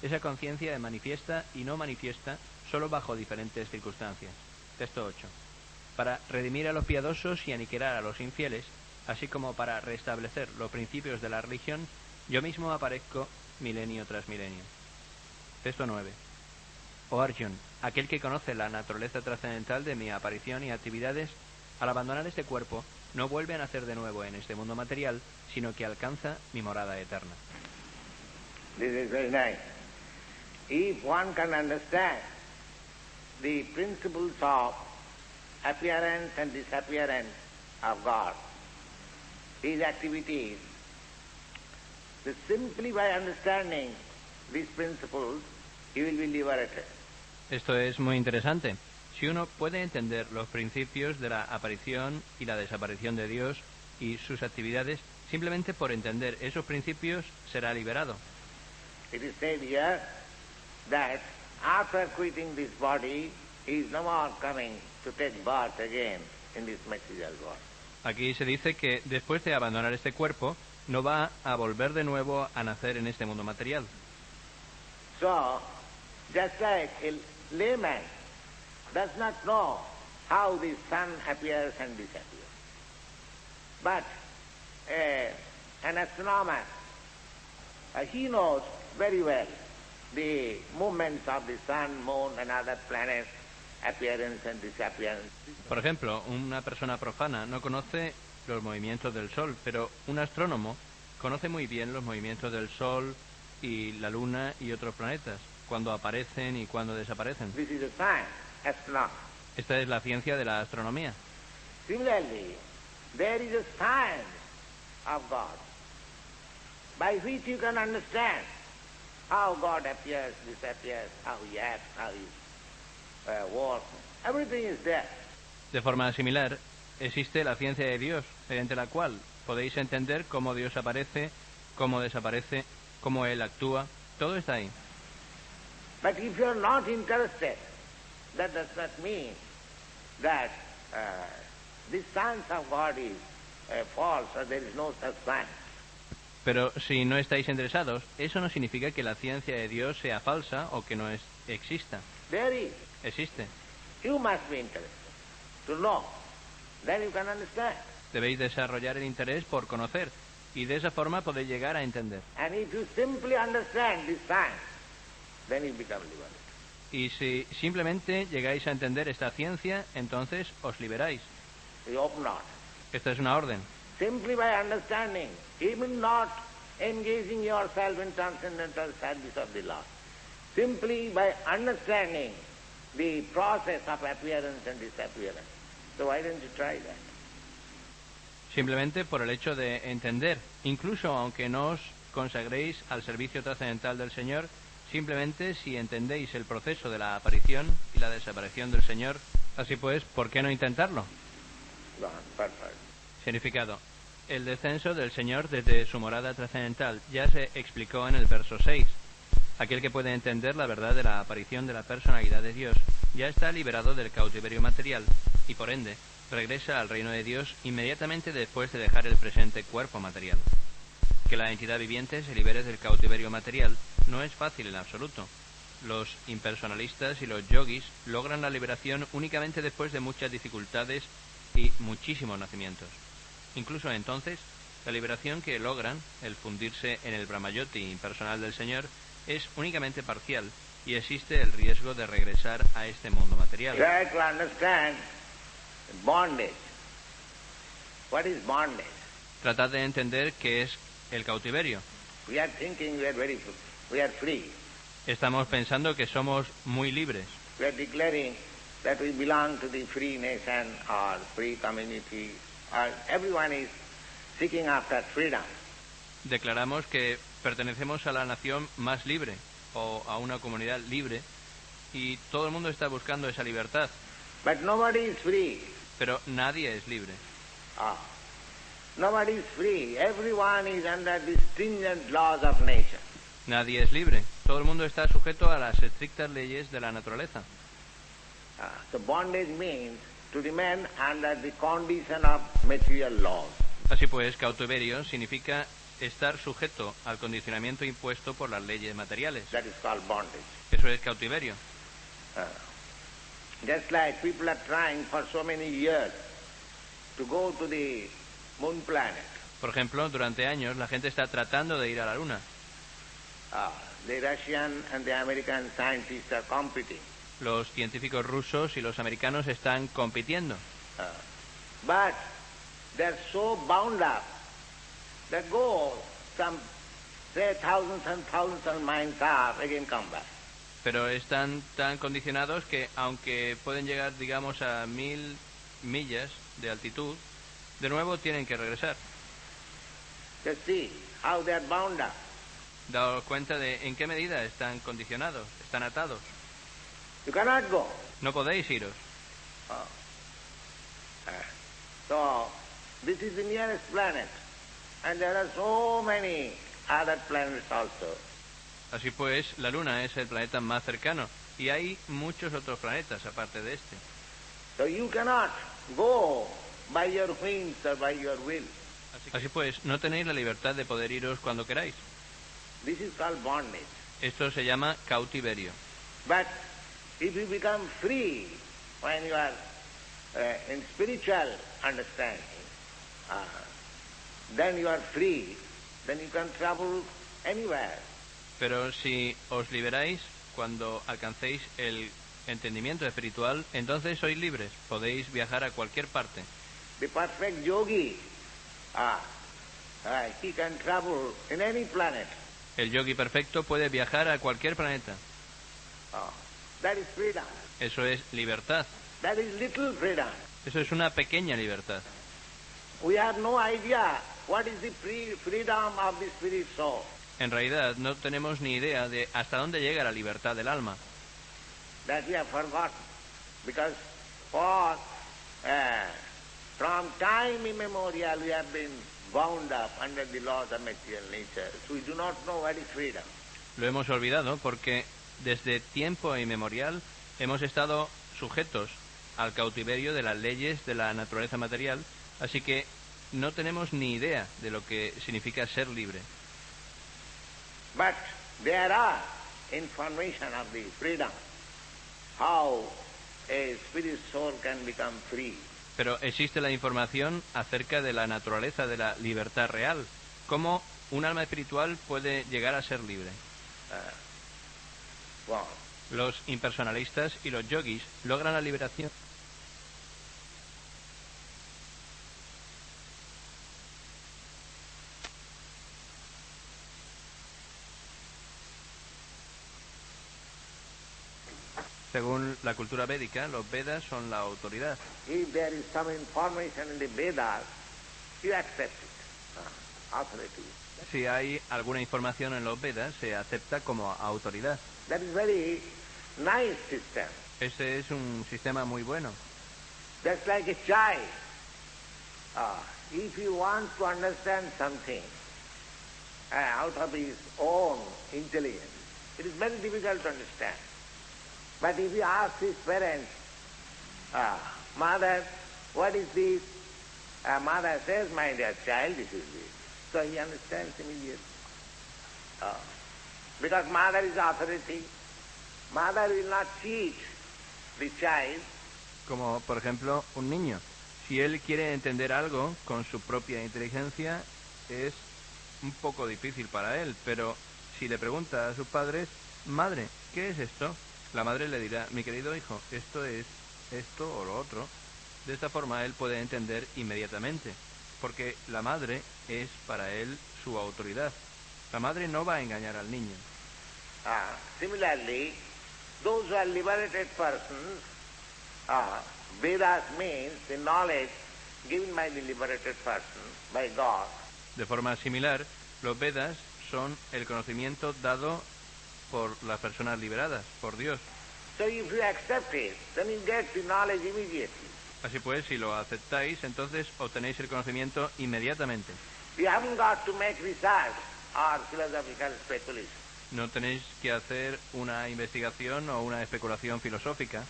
Esa conciencia es manifiesta y no manifiesta solo bajo diferentes circunstancias. Texto 8. Para redimir a los piadosos y aniquilar a los infieles, así como para restablecer los principios de la religión, yo mismo aparezco milenio tras milenio. Texto 9. Oh Arjuna, aquel que conoce la naturaleza trascendental de mi aparición y actividades, al abandonar este cuerpo, no vuelve a nacer de nuevo en este mundo material, sino que alcanza mi morada eterna. This is very nice. If one can understand the principles of appearance and disappearance of God, His activities, simply by understanding these principles, he will be liberated. Esto es muy interesante. Si uno puede entender los principios de la aparición y la desaparición de Dios y sus actividades, simplemente por entender esos principios será liberado. It is said here that after quitting this body, he is no more coming to take birth again in this material world. Aquí se dice que después de abandonar este cuerpo, no va a volver de nuevo a nacer en este mundo material. So, just like a layman does not know how the sun appears and disappears, but an astronomer, he knows very well the movements of the sun, moon and other planets, appearance and disappearance. Por ejemplo, una persona profana no conoce los movimientos del Sol, pero un astrónomo conoce muy bien los movimientos del Sol y la Luna y otros planetas, cuando aparecen y cuando desaparecen. This is a science, astronomy. Esta es la ciencia de la astronomía. Similarly, there is a science of God, by which you can understand how God appears, disappears, how He acts, how He works. Everything is there. De forma similar, existe la ciencia de Dios, mediante la cual podéis entender cómo Dios aparece, cómo desaparece, cómo Él actúa. Todo está ahí. But if you are not interested, that does not mean that this science of God is false or there is no such science. Pero si no estáis interesados, eso no significa que la ciencia de Dios sea falsa o que no exista. There is. Existe. You must be interested to know. Then you can understand. Debéis desarrollar el interés por conocer y de esa forma podéis llegar a entender. And if you simply understand this science, then you become liberated. Y si simplemente llegáis a entender esta ciencia, entonces os liberáis. You hope not. Esta es una orden. Simply by understanding, even not engaging yourself in transcendental service of the Lord. simply by understanding the process of appearance and disappearance. So why don't you try that? Simplemente por el hecho de entender, incluso aunque no os consagréis al servicio trascendental del Señor, simplemente si entendéis el proceso de la aparición y la desaparición del Señor, así pues, ¿por qué no intentarlo? Significado. El descenso del Señor desde su morada trascendental ya se explicó en el verso 6. Aquel que puede entender la verdad de la aparición de la personalidad de Dios ya está liberado del cautiverio material y, por ende, regresa al reino de Dios inmediatamente después de dejar el presente cuerpo material. Que la entidad viviente se libere del cautiverio material no es fácil en absoluto. Los impersonalistas y los yogis logran la liberación únicamente después de muchas dificultades y muchísimos nacimientos. Incluso entonces, la liberación que logran, el fundirse en el Brahmayoti impersonal del Señor, es únicamente parcial y existe el riesgo de regresar a este mundo material. Try to understand bondage. What is bondage? Tratad de entender qué es el cautiverio. We are thinking we are free. Estamos pensando que somos muy libres. We are declaring that we belong to the free nation or free community, or everyone is seeking after freedom. Declaramos que pertenecemos a la nación más libre o a una comunidad libre y todo el mundo está buscando esa libertad. But nobody is free. Pero nadie es libre. Nobody is free. Everyone is under the stringent laws of nature. Nadie es libre. Todo el mundo está sujeto a las estrictas leyes de la naturaleza. So bondage means to remain under the condition of material laws. Así pues, cautiverio significa estar sujeto al condicionamiento impuesto por las leyes materiales. That is called bondage. Eso es cautiverio. Just like people are trying for so many years to go to the moon planet. Por ejemplo, durante años la gente está tratando de ir a la Luna. The Russian and the American scientists are competing. Los científicos rusos y los americanos están compitiendo. But they're so bound up that go some, say, thousands and thousands of miles off, again come back. Pero están tan condicionados que, aunque pueden llegar, digamos, a 1000 millas de altitud, de nuevo tienen que regresar. Just see how they are bound up. Daos cuenta de en qué medida están condicionados, están atados. You cannot go. No podéis iros. So, this is the nearest planet. And there are so many other planets also. Así pues, la Luna es el planeta más cercano y hay muchos otros planetas aparte de este. So you cannot go by your whims or by your will. Así pues, no tenéis la libertad de poder iros cuando queráis. This is called bondage. Esto se llama cautiverio. But if you become free when you are in spiritual understanding, then you are free, then you can travel anywhere. Pero si os liberáis cuando alcancéis el entendimiento espiritual, entonces sois libres, podéis viajar a cualquier parte. The perfect yogi, he can travel in any planet. El yogi perfecto puede viajar a cualquier planeta. That is freedom. Eso es libertad. That is little freedom. Eso es una pequeña libertad. We have no idea what is the freedom of the spirit soul. En realidad no tenemos ni idea de hasta dónde llega la libertad del alma. That we have forgotten. Because from time immemorial we have been bound up under the laws of material nature. So we do not know what is freedom. Lo hemos olvidado porque desde tiempo inmemorial hemos estado sujetos al cautiverio de las leyes de la naturaleza material, así que no tenemos ni idea de lo que significa ser libre. But there are information of the freedom, how a spirit soul can become free. Pero existe la información acerca de la naturaleza de la libertad real, cómo un alma espiritual puede llegar a ser libre. Los impersonalistas y los yogis logran la liberación. Según la cultura védica, los Vedas son la autoridad. If there is some information in the Vedas, you accept it, authority. Si hay alguna información en los Vedas, se acepta como autoridad. That is very nice system. Ese es un sistema muy bueno. Just like a child. If you want to understand something out of his own intelligence, it is very difficult to understand. But if you ask his parents, Mother, what is this? Mother says, my dear child, this is this. So he understands immediately. Because mother is authority. Mother will not cheat the child. Como, por ejemplo, un niño. Si él quiere entender algo con su propia inteligencia, es un poco difícil para él. Pero si le pregunta a sus padres, madre, ¿qué es esto? La madre le dirá, mi querido hijo, esto es esto o lo otro. De esta forma él puede entender inmediatamente, porque la madre es para él su autoridad. La madre no va a engañar al niño. Similarly, those who are liberated persons, Vedas means the knowledge given by the liberated person, by God. De forma similar, los Vedas son el conocimiento dado por las personas liberadas, por Dios. So if you accept it, then you get the knowledge immediately. Así pues, si lo aceptáis, entonces obtenéis el conocimiento inmediatamente. You haven't got to make research or philosophical speculation. No tenéis que hacer una investigación o una especulación filosófica.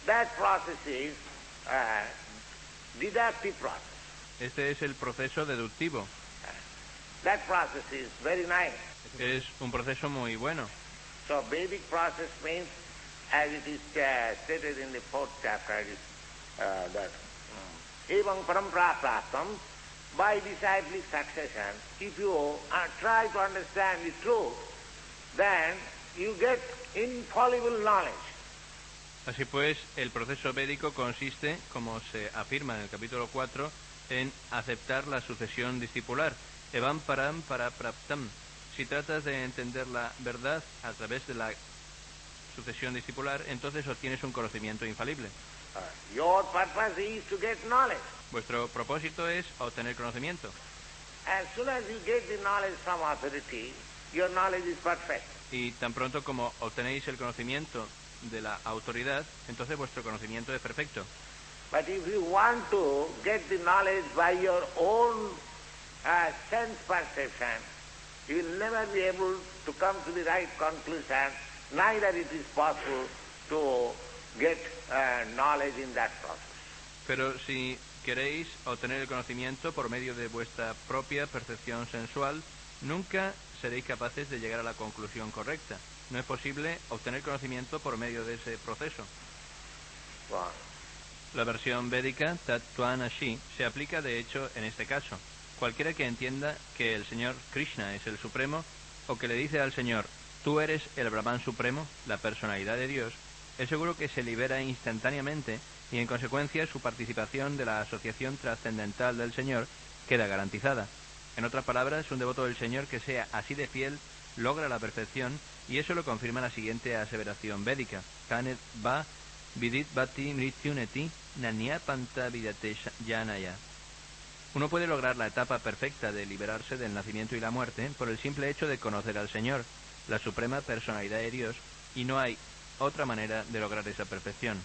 That process is deductive process. Este es el proceso deductivo. That process is very nice. Es un proceso muy bueno. So Vedic process means, as it is stated in the 4th chapter, it is that evam parampara praptam, by disciplic succession, if you try to understand the truth, then you get infallible knowledge. Así pues, el proceso védico consiste, como se afirma en el capítulo 4, en aceptar la sucesión discipular. Evam param para praptam. Si tratas de entender la verdad a través de la sucesión discipular, entonces obtienes un conocimiento infalible. Your purpose is to get knowledge. Vuestro propósito es obtener conocimiento. As soon as you get the knowledge from authority, your knowledge is perfect. Y tan pronto como obtenéis el conocimiento de la autoridad, entonces vuestro conocimiento es perfecto. But if you want to get the knowledge by your own sense perception, you will never be able to come to the right conclusion, neither it is possible to get knowledge in that process. Pero si queréis obtener el conocimiento por medio de vuestra propia percepción sensual, nunca seréis capaces de llegar a la conclusión correcta. No es posible obtener conocimiento por medio de ese proceso. Wow. La versión védica, Tattva-Nashi, se aplica de hecho en este caso. Cualquiera que entienda que el Señor Krishna es el Supremo, o que le dice al Señor, tú eres el Brahman Supremo, la personalidad de Dios, es seguro que se libera instantáneamente y en consecuencia su participación de la asociación trascendental del Señor queda garantizada. En otras palabras, un devoto del Señor que sea así de fiel logra la perfección, y eso lo confirma la siguiente aseveración védica. Kanet va vidit bhati mrityuneti nanya panta vidate yanaya. Uno puede lograr la etapa perfecta de liberarse del nacimiento y la muerte por el simple hecho de conocer al Señor, la suprema personalidad de Dios, y no hay otra manera de lograr esa perfección.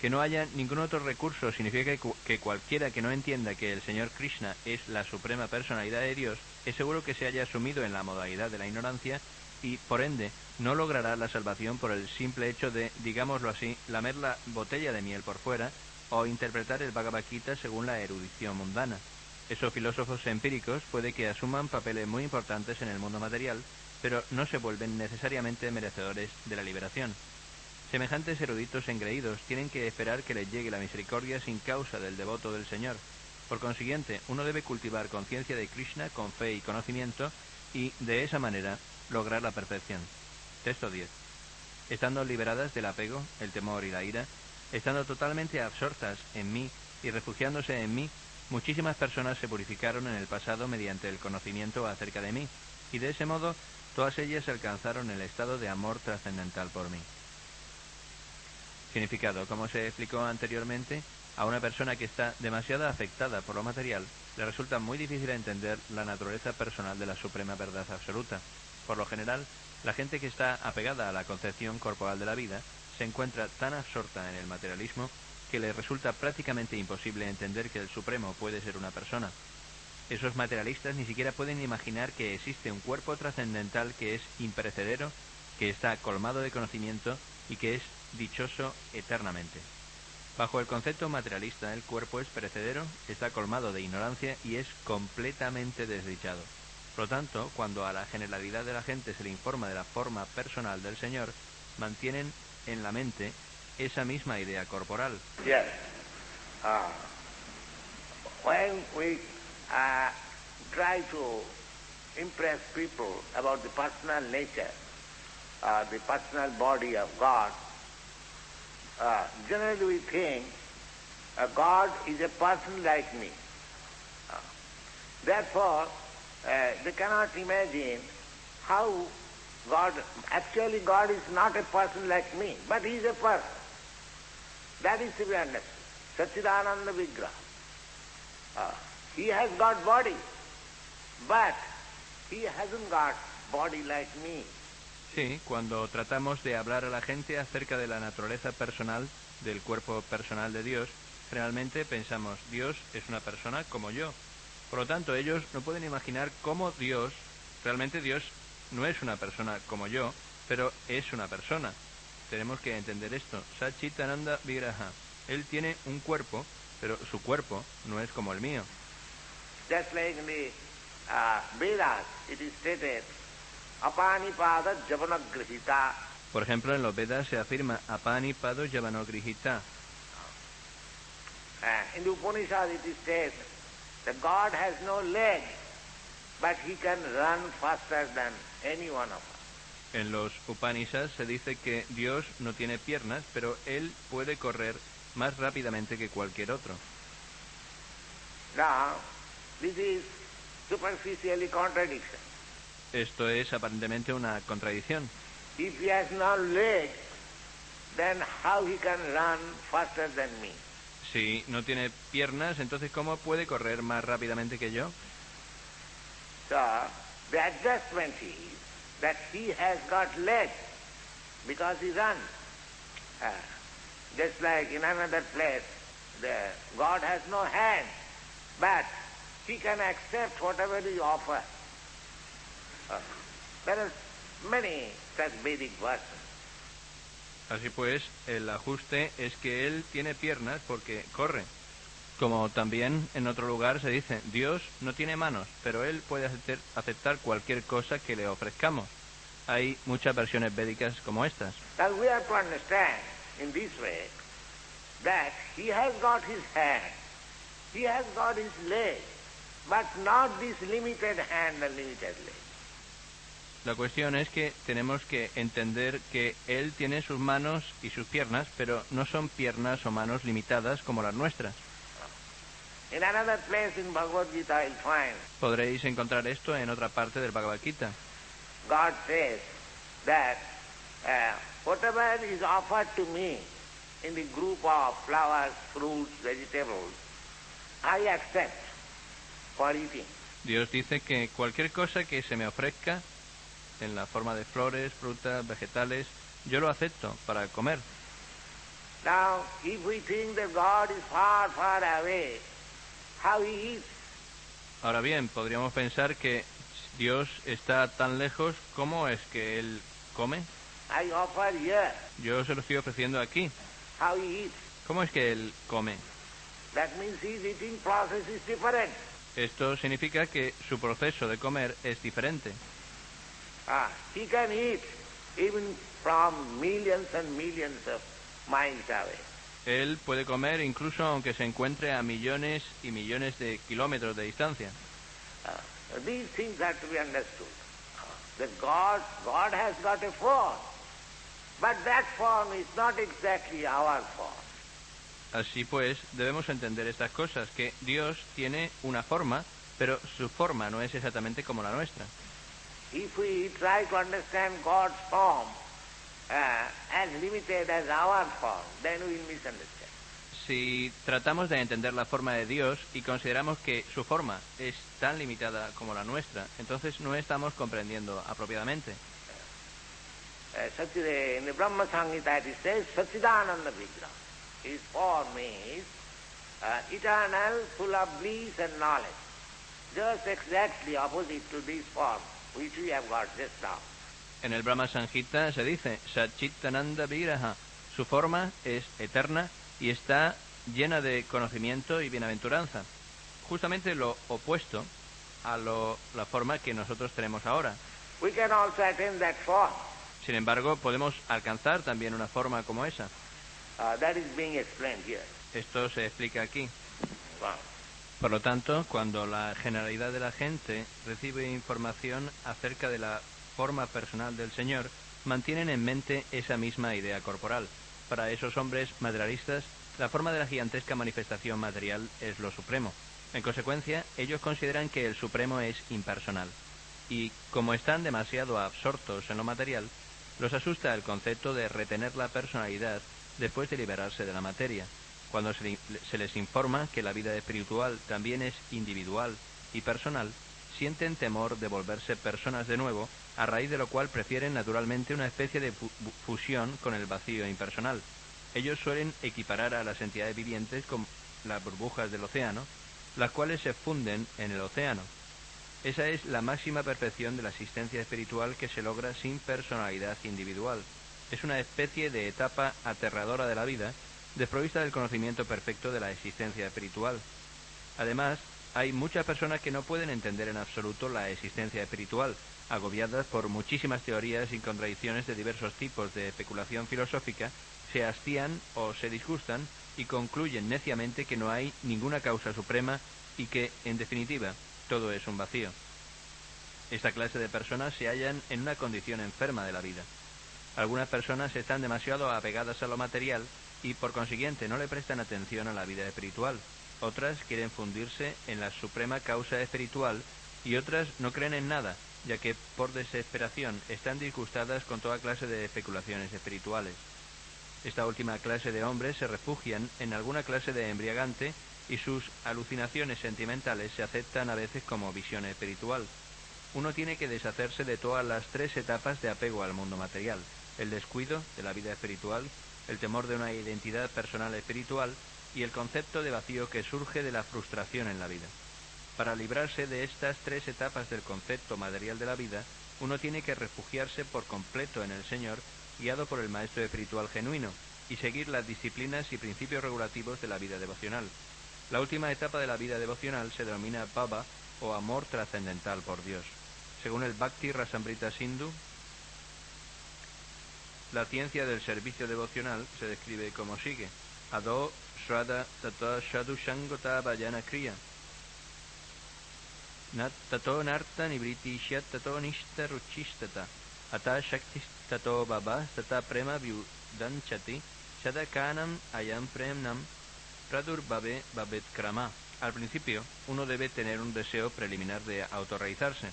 Que no haya ningún otro recurso significa que cualquiera que no entienda que el Señor Krishna es la suprema personalidad de Dios es seguro que se haya sumido en la modalidad de la ignorancia y, por ende, no logrará la salvación por el simple hecho de, digámoslo así, lamer la botella de miel por fuera o interpretar el Bhagavad Gita según la erudición mundana. Esos filósofos empíricos puede que asuman papeles muy importantes en el mundo material, pero no se vuelven necesariamente merecedores de la liberación. Semejantes eruditos engreídos tienen que esperar que les llegue la misericordia sin causa del devoto del Señor. Por consiguiente, uno debe cultivar conciencia de Krishna con fe y conocimiento y, de esa manera, lograr la perfección. Texto 10. Estando liberadas del apego, el temor y la ira, estando totalmente absortas en mí y refugiándose en mí, muchísimas personas se purificaron en el pasado mediante el conocimiento acerca de mí, y de ese modo todas ellas alcanzaron el estado de amor trascendental por mí. Significado. Como se explicó anteriormente, a una persona que está demasiado afectada por lo material le resulta muy difícil entender la naturaleza personal de la suprema verdad absoluta. Por lo general, la gente que está apegada a la concepción corporal de la vida se encuentra tan absorta en el materialismo que le resulta prácticamente imposible entender que el Supremo puede ser una persona. Esos materialistas ni siquiera pueden imaginar que existe un cuerpo trascendental que es imperecedero, que está colmado de conocimiento y que es dichoso eternamente. Bajo el concepto materialista, el cuerpo es perecedero, está colmado de ignorancia y es completamente desdichado. Por lo tanto, cuando a la generalidad de la gente se le informa de la forma personal del Señor, mantienen en la mente esa misma idea corporal. Yes. When we try to impress people about the personal nature, the personal body of God, generally we think God is a person like me. Therefore, they cannot imagine how actually God is not a person like me, but he is a person. That is to be understood. Satchidananda Vigraha. He has got body, but he hasn't got body like me. Sí, cuando tratamos de hablar a la gente acerca de la naturaleza personal del cuerpo personal de Dios, generalmente pensamos, Dios es una persona como yo. Por lo tanto, ellos no pueden imaginar cómo Dios, realmente Dios no es una persona como yo, pero es una persona. Tenemos que entender esto. Satchidananda Vigraha. Él tiene un cuerpo, pero su cuerpo no es como el mío. Just like in the Vedas, it is stated, Apanipada Javanagrihita. Por ejemplo, en los Vedas se afirma Apanipada Javanagrihita. In the Upanishad it is said that God has no leg, but he can run faster than any one of us. En los Upanishads se dice que Dios no tiene piernas, pero Él puede correr más rápidamente que cualquier otro. Now, this is superficially contradiction. Esto es aparentemente una contradicción. If he has no leg, then how he can run faster than me? Si no tiene piernas, entonces ¿cómo puede correr más rápidamente que yo? So, the adjustment is that he has got legs because he runs. Just like in another place, God has no hand, but he can accept whatever he offers. There are many such Vedic verses. Así pues, el ajuste es que Él tiene piernas porque corre. Como también en otro lugar se dice, Dios no tiene manos, pero Él puede aceptar cualquier cosa que le ofrezcamos. Hay muchas versiones védicas como estas. Now we have to understand in this way that he has got his hand, he has got his leg, but not this limited hand and limited leg. La cuestión es que tenemos que entender que Él tiene sus manos y sus piernas, pero no son piernas o manos limitadas como las nuestras. In another place in Bhagavad Gita you'll find Podréis encontrar esto en otra parte del Bhagavad Gita. God says that whatever is offered to me in the group of flowers, fruits, vegetables, I accept for eating. Dios dice que cualquier cosa que se me ofrezca en la forma de flores, frutas, vegetales, yo lo acepto para comer. Now, if we think that God is far, far away, how he eats? Ahora bien, podríamos pensar que Dios está tan lejos, ¿cómo es que Él come? I offer here, Yo se lo estoy ofreciendo aquí. how he eats. ¿Cómo es que Él come? That means his eating process is different. Esto significa que su proceso de comer es diferente. He can eat even from millions and millions of miles away. Él puede comer incluso aunque se encuentre a millones y millones de kilómetros de distancia. These things are to be understood. That God has got a form, but that form is not exactly our form. Así pues, debemos entender estas cosas, que Dios tiene una forma, pero su forma no es exactamente como la nuestra. If we try to understand God's form as limited as our form, then we will misunderstand. Si tratamos de entender la forma de Dios y consideramos que su forma es tan limitada como la nuestra, entonces no estamos comprendiendo apropiadamente. In the Brahma Samhita it says, Satchidananda Vigraha. His form is eternal, full of bliss and knowledge. Just exactly opposite to this form which we have got just now. En el Brahma Samhita se dice, Satchidananda Vigraha. Su forma es eterna y está llena de conocimiento y bienaventuranza. Justamente lo opuesto a la forma que nosotros tenemos ahora. We can also attain that form. Sin embargo, podemos alcanzar también una forma como esa. That is being explained here. Esto se explica aquí. Wow. Por lo tanto, cuando la generalidad de la gente recibe información acerca de la forma personal del Señor, mantienen en mente esa misma idea corporal. Para esos hombres materialistas, la forma de la gigantesca manifestación material es lo supremo. En consecuencia, ellos consideran que el supremo es impersonal. Y, como están demasiado absortos en lo material, los asusta el concepto de retener la personalidad después de liberarse de la materia. Cuando se les informa que la vida espiritual también es individual y personal, sienten temor de volverse personas de nuevo, a raíz de lo cual prefieren naturalmente una especie de fusión con el vacío impersonal. Ellos suelen equiparar a las entidades vivientes con las burbujas del océano, las cuales se funden en el océano. Esa es la máxima perfección de la existencia espiritual que se logra sin personalidad individual. Es una especie de etapa aterradora de la vida, desprovista del conocimiento perfecto de la existencia espiritual. Además, hay muchas personas que no pueden entender en absoluto la existencia espiritual, agobiadas por muchísimas teorías y contradicciones de diversos tipos de especulación filosófica, se hastían o se disgustan y concluyen neciamente que no hay ninguna causa suprema y que, en definitiva, todo es un vacío. Esta clase de personas se hallan en una condición enferma de la vida. Algunas personas están demasiado apegadas a lo material y, por consiguiente, no le prestan atención a la vida espiritual. Otras quieren fundirse en la suprema causa espiritual y otras no creen en nada, ya que, por desesperación, están disgustadas con toda clase de especulaciones espirituales. Esta última clase de hombres se refugian en alguna clase de embriagante y sus alucinaciones sentimentales se aceptan a veces como visión espiritual. Uno tiene que deshacerse de todas las tres etapas de apego al mundo material: el descuido de la vida espiritual, el temor de una identidad personal espiritual y el concepto de vacío que surge de la frustración en la vida. Para librarse de estas tres etapas del concepto material de la vida, uno tiene que refugiarse por completo en el Señor, guiado por el Maestro espiritual genuino, y seguir las disciplinas y principios regulativos de la vida devocional. La última etapa de la vida devocional se denomina Bhava, o amor trascendental por Dios. Según el Bhakti Rasamrita Sindhu, la ciencia del servicio devocional se describe como sigue: Ado Shraddha Tata Shadu Shangota Vayana Kriya Tato Narta Nibriti Shyat Tato Nishta Ruchistata Ata Shaktis Tato Baba Tata Prema Vyudanchati Shadakanam Ayam Premnam Pradurbhave Babet Krama. Al principio, uno debe tener un deseo preliminar de autorrealizarse.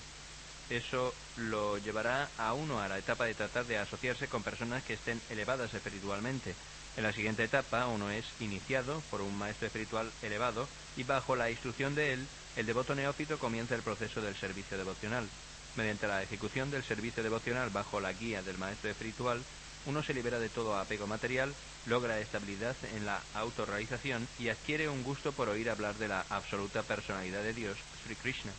Eso lo llevará a uno a la etapa de tratar de asociarse con personas que estén elevadas espiritualmente. En la siguiente etapa, uno es iniciado por un maestro espiritual elevado y bajo la instrucción de él, el devoto neófito comienza el proceso del servicio devocional. Mediante la ejecución del servicio devocional bajo la guía del maestro espiritual, uno se libera de todo apego material, logra estabilidad en la autorrealización y adquiere un gusto por oír hablar de la absoluta personalidad de Dios, Sri Krishna.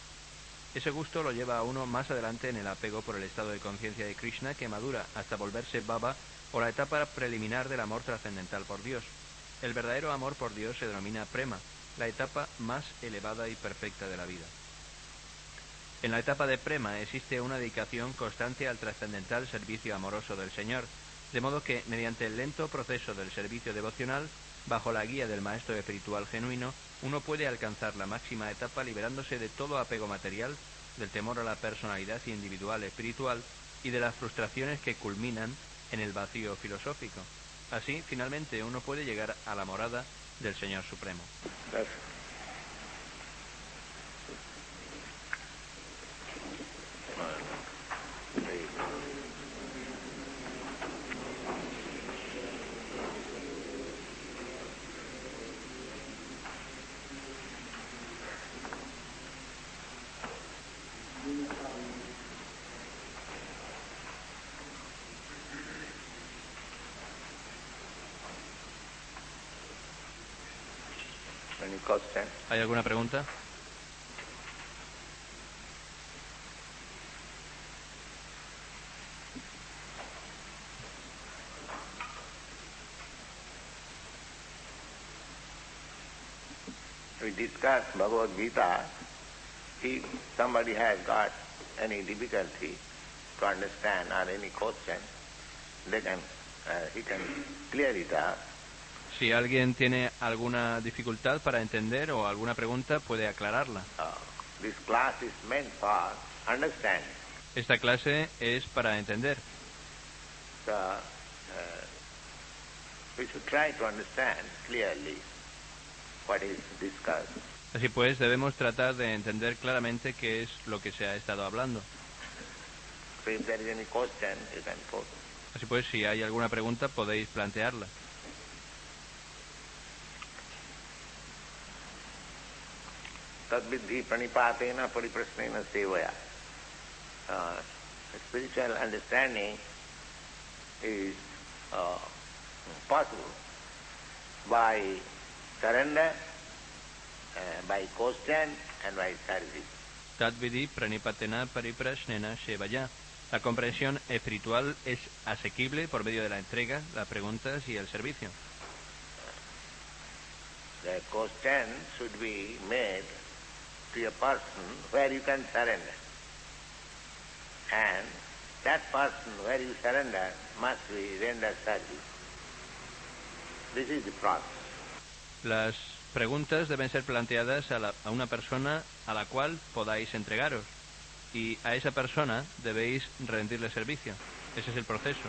Ese gusto lo lleva a uno más adelante en el apego por el estado de conciencia de Krishna, que madura hasta volverse Baba, o la etapa preliminar del amor trascendental por Dios. El verdadero amor por Dios se denomina Prema, la etapa más elevada y perfecta de la vida. En la etapa de Prema existe una dedicación constante al trascendental servicio amoroso del Señor, de modo que, mediante el lento proceso del servicio devocional, bajo la guía del maestro espiritual genuino, uno puede alcanzar la máxima etapa liberándose de todo apego material, del temor a la personalidad individual espiritual y de las frustraciones que culminan en el vacío filosófico. Así, finalmente, uno puede llegar a la morada del Señor Supremo. Any question? ¿Hay alguna pregunta? We discuss Bhagavad Gita. If somebody has got any difficulty to understand or any question, he can clear it up. Si alguien tiene alguna dificultad para entender o alguna pregunta, puede aclararla. This class is meant for understanding. Esta clase es para entender. So, we should try to understand clearly what is discussed. Así pues, debemos tratar de entender claramente qué es lo que se ha estado hablando. So if there is any question, you can put. Así pues, si hay alguna pregunta, podéis plantearla. Tadviddhi pranipatena pariprasnena sevaya. Spiritual understanding is possible by surrender, by question and by service. Tadvidi pranipatena pariprasnena shevaya. La comprensión espiritual es asequible por medio de la entrega, las preguntas y el servicio. The question should be made to a person where you can surrender. And that person where you surrender must be rendered service. This is the process. Las preguntas deben ser planteadas a una persona a la cual podáis entregaros. Y a esa persona debéis rendirle servicio. Ese es el proceso.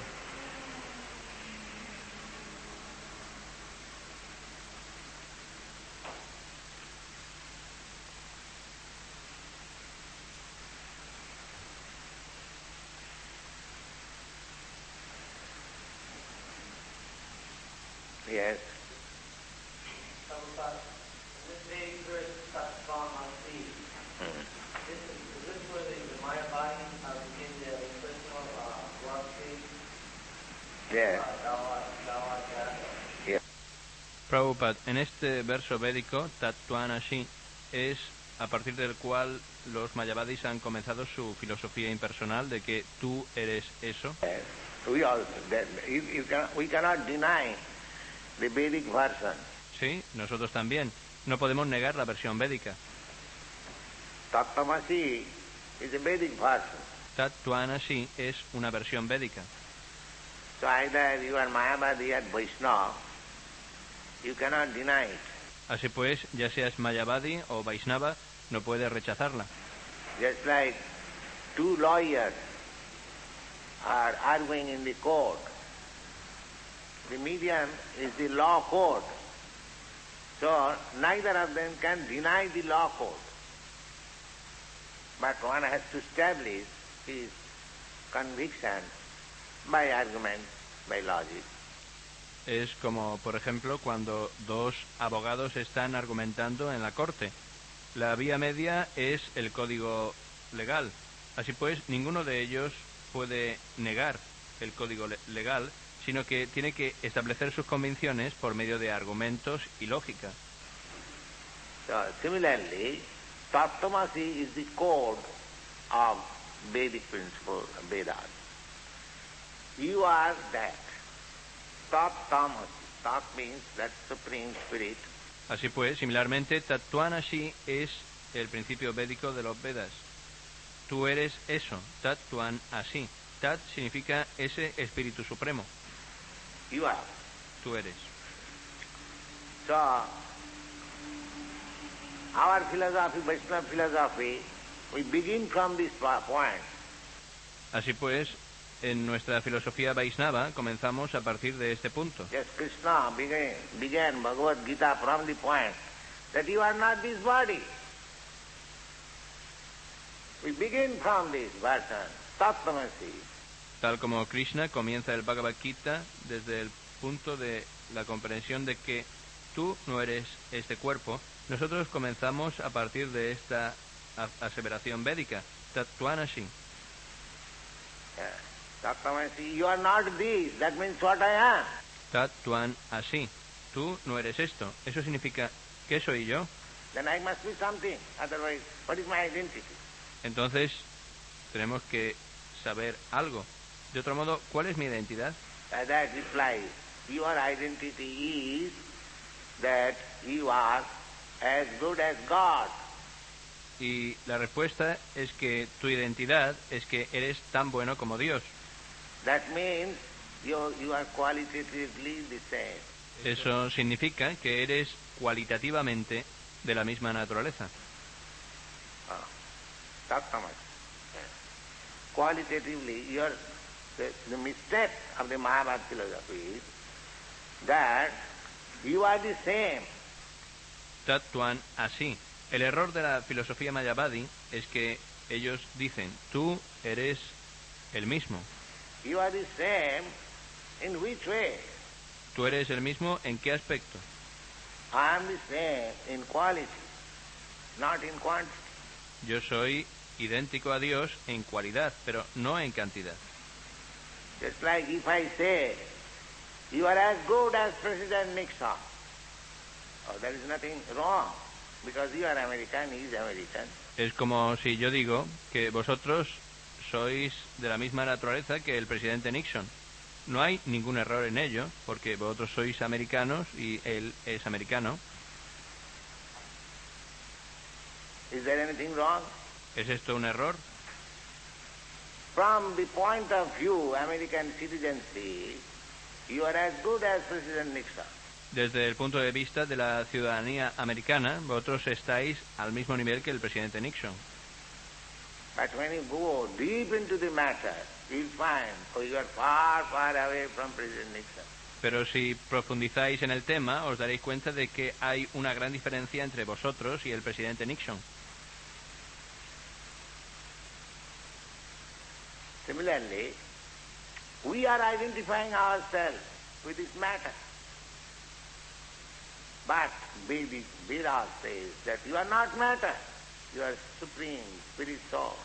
Yes. Yes. Yes. Prabhupada, en este verso védico, Tattvanasi, es a partir del cual los Mayavadis han comenzado su filosofía impersonal de que tú eres eso. We cannot deny the Vedic version. Sí, nosotros también. No podemos negar la versión védica. Tattvamasi is a Vedic version. Tattvanasi es una versión védica. So either you are Mayavadi or Vaishnava, you cannot deny it. Así pues, ya seas Mayavadi o Vaishnava, no puedes rechazarla. Just like two lawyers are arguing in the court. The medium is the law court. So neither of them can deny the law court. But one has to establish his conviction by argument, by logic. Es como, por ejemplo, cuando dos abogados están argumentando en la corte. La vía media es el código legal. Así pues, ninguno de ellos puede negar el código legal, sino que tiene que establecer sus convicciones por medio de argumentos y lógica. So, similarly, Tattvamasi is the code of Vedic principle, Vedas. You are that. Tattvamasi. Tat means that Supreme Spirit. Así pues, similarmente, Tattvanasi es el principio védico de los Vedas. Tú eres eso, Tattvanasi. Tat significa ese espíritu supremo. You are. Tú eres. So, our philosophy, Vaishnava philosophy, we begin from this point. Así pues, en nuestra filosofía Vaishnava comenzamos a partir de este punto. Yes, Krishna began Bhagavad Gita from the point that you are not this body. We begin from this version, Tattvamasi. Tal como Krishna comienza el Bhagavad Gita desde el punto de la comprensión de que tú no eres este cuerpo, nosotros comenzamos a partir de esta aseveración védica, Tattvanasi. Tattvamasi, you are not this, that means what I am. Tattvanasi. Tú no eres esto. Eso significa, ¿qué ¿qué soy yo? Then I must be something. Otherwise, what is my identity? Entonces, tenemos que saber algo. De otro modo, ¿cuál es mi identidad? That replies, your identity is that you are as good as God. Y la respuesta es que tu identidad es que eres tan bueno como Dios. That means you are qualitatively the same. Eso significa que eres cualitativamente de la misma naturaleza. Qualitatively, the mistake of the Mahabharata philosophy is that you are the same. Tattuan así. El error de la filosofía Mayavadi es que ellos dicen, tú eres el mismo. You are the same in which way? ¿Tú eres el mismo en qué aspecto? I am the same in quality, not in quantity. Yo soy idéntico a Dios en cualidad, pero no en cantidad. Just like if I say, you are as good as President Nixon. Oh, there is nothing wrong, because you are American, he is American. Es como si yo digo que vosotros sois de la misma naturaleza que el presidente Nixon. No hay ningún error en ello, porque vosotros sois americanos y él es americano. Is there anything wrong? ¿Es esto un error? From the point of view American citizenship, you are as good as President Nixon. Desde el punto de vista de la ciudadanía americana, vosotros estáis al mismo nivel que el presidente Nixon. But when you go deep into the matter, you'll find you are far, far away from President Nixon. Pero si profundizáis en el tema, os daréis cuenta de que hay una gran diferencia entre vosotros y el presidente Nixon. Similarly, we are identifying ourselves with this matter. But Vedic Vedas says that you are not matter. You are supreme, spirit soul.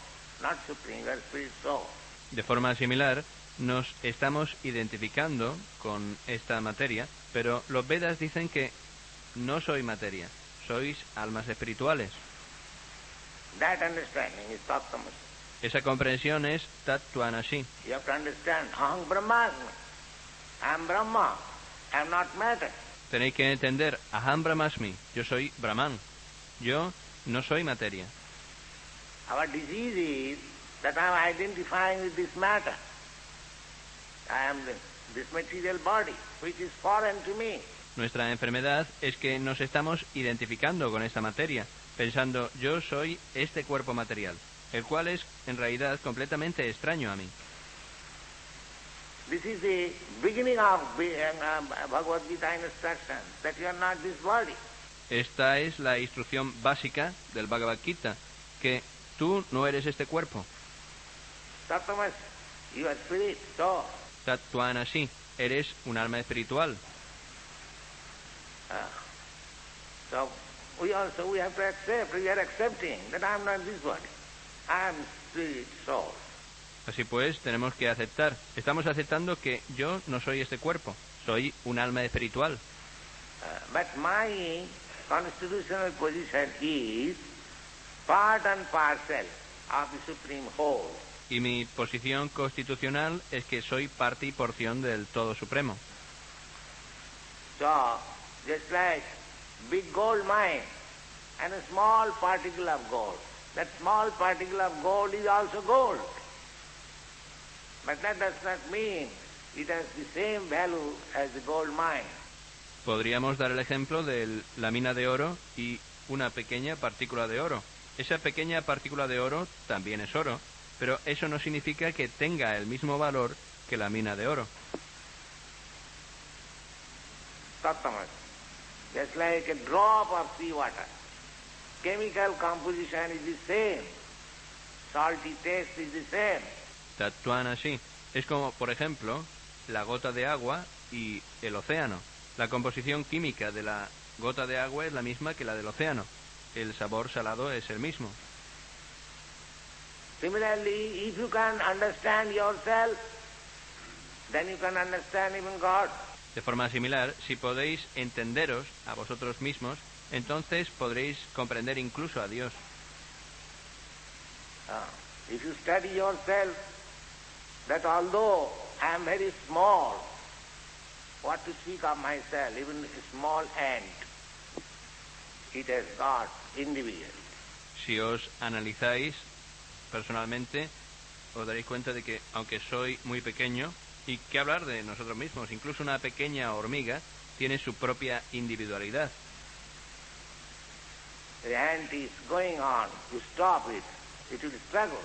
Not supreme, you are spirit soul. De forma similar, nos estamos identificando con esta materia, pero los Vedas dicen que no soy materia, sois almas espirituales. That understanding is Tattva. Esa comprensión es Tattvanasi. You have to understand, Aham Brahmasmi. I am Brahma. I am not matter. Tenéis que entender, Aham Brahmasmi, yo soy Brahman, yo no soy materia. Our disease is that I am identifying with this matter. I am this material body, which is foreign to me. Nuestra enfermedad es que nos estamos identificando con esta materia, pensando, yo soy este cuerpo material, el cual es en realidad completamente extraño a mí. This is the beginning of Bhagavad Gita instruction, that you are not this body. Esta es la instrucción básica del Bhagavad Gita, que tú no eres este cuerpo. Tattvamas, you are spirit, so. Tattvanasi, eres un alma espiritual. So we have to accept, we are accepting that I am not this body. I am spirit, soul. Así pues, tenemos que aceptar. Estamos aceptando que yo no soy este cuerpo, soy un alma espiritual. But my constitutional position is part and parcel of the supreme whole. Y mi posición constitucional es que soy parte y porción del Todo Supremo. So, just like big gold mine and a small particle of gold, that small particle of gold is also gold. But that does not mean it has the same value as the gold mine. Podríamos dar el ejemplo de la mina de oro y una pequeña partícula de oro. Esa pequeña partícula de oro también es oro, pero eso no significa que tenga el mismo valor que la mina de oro. Tattvamas, just like a drop of seawater, chemical composition is the same, salty taste is the same. Tattvanasi. Es como, por ejemplo, la gota de agua y el océano. La composición química de la gota de agua es la misma que la del océano. El sabor salado es el mismo. Similarly, if you can understand yourself, then you can understand even God. De forma similar, si podéis entenderos a vosotros mismos, entonces podréis comprender incluso a Dios. If you study yourself, that although I am very small, what to speak of myself, even a small ant, it has got individuality. Si os analizáis personalmente, os daréis cuenta de que, aunque soy muy pequeño, y que hablar de nosotros mismos, incluso una pequeña hormiga tiene su propia individualidad. The ant is going on, you stop it, it will struggle.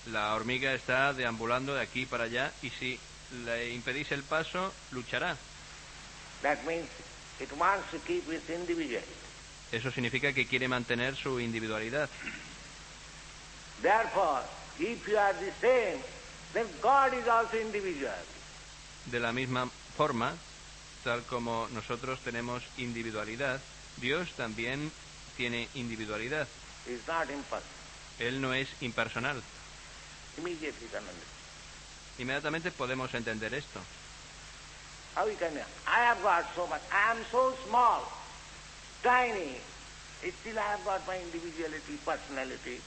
La hormiga está deambulando de aquí para allá y si le impedís el paso, luchará. That means it wants to keep its individuality. Eso significa que quiere mantener su individualidad. Therefore, if you are the same, then God is also individual. De la misma forma, tal como nosotros tenemos individualidad, Dios también tiene individualidad. He is not impersonal. Él no es impersonal. Immediately can understand. Inmediatamente podemos entender esto. How we can? I have got so much. I am so small, tiny. Still I have got my individuality, personality.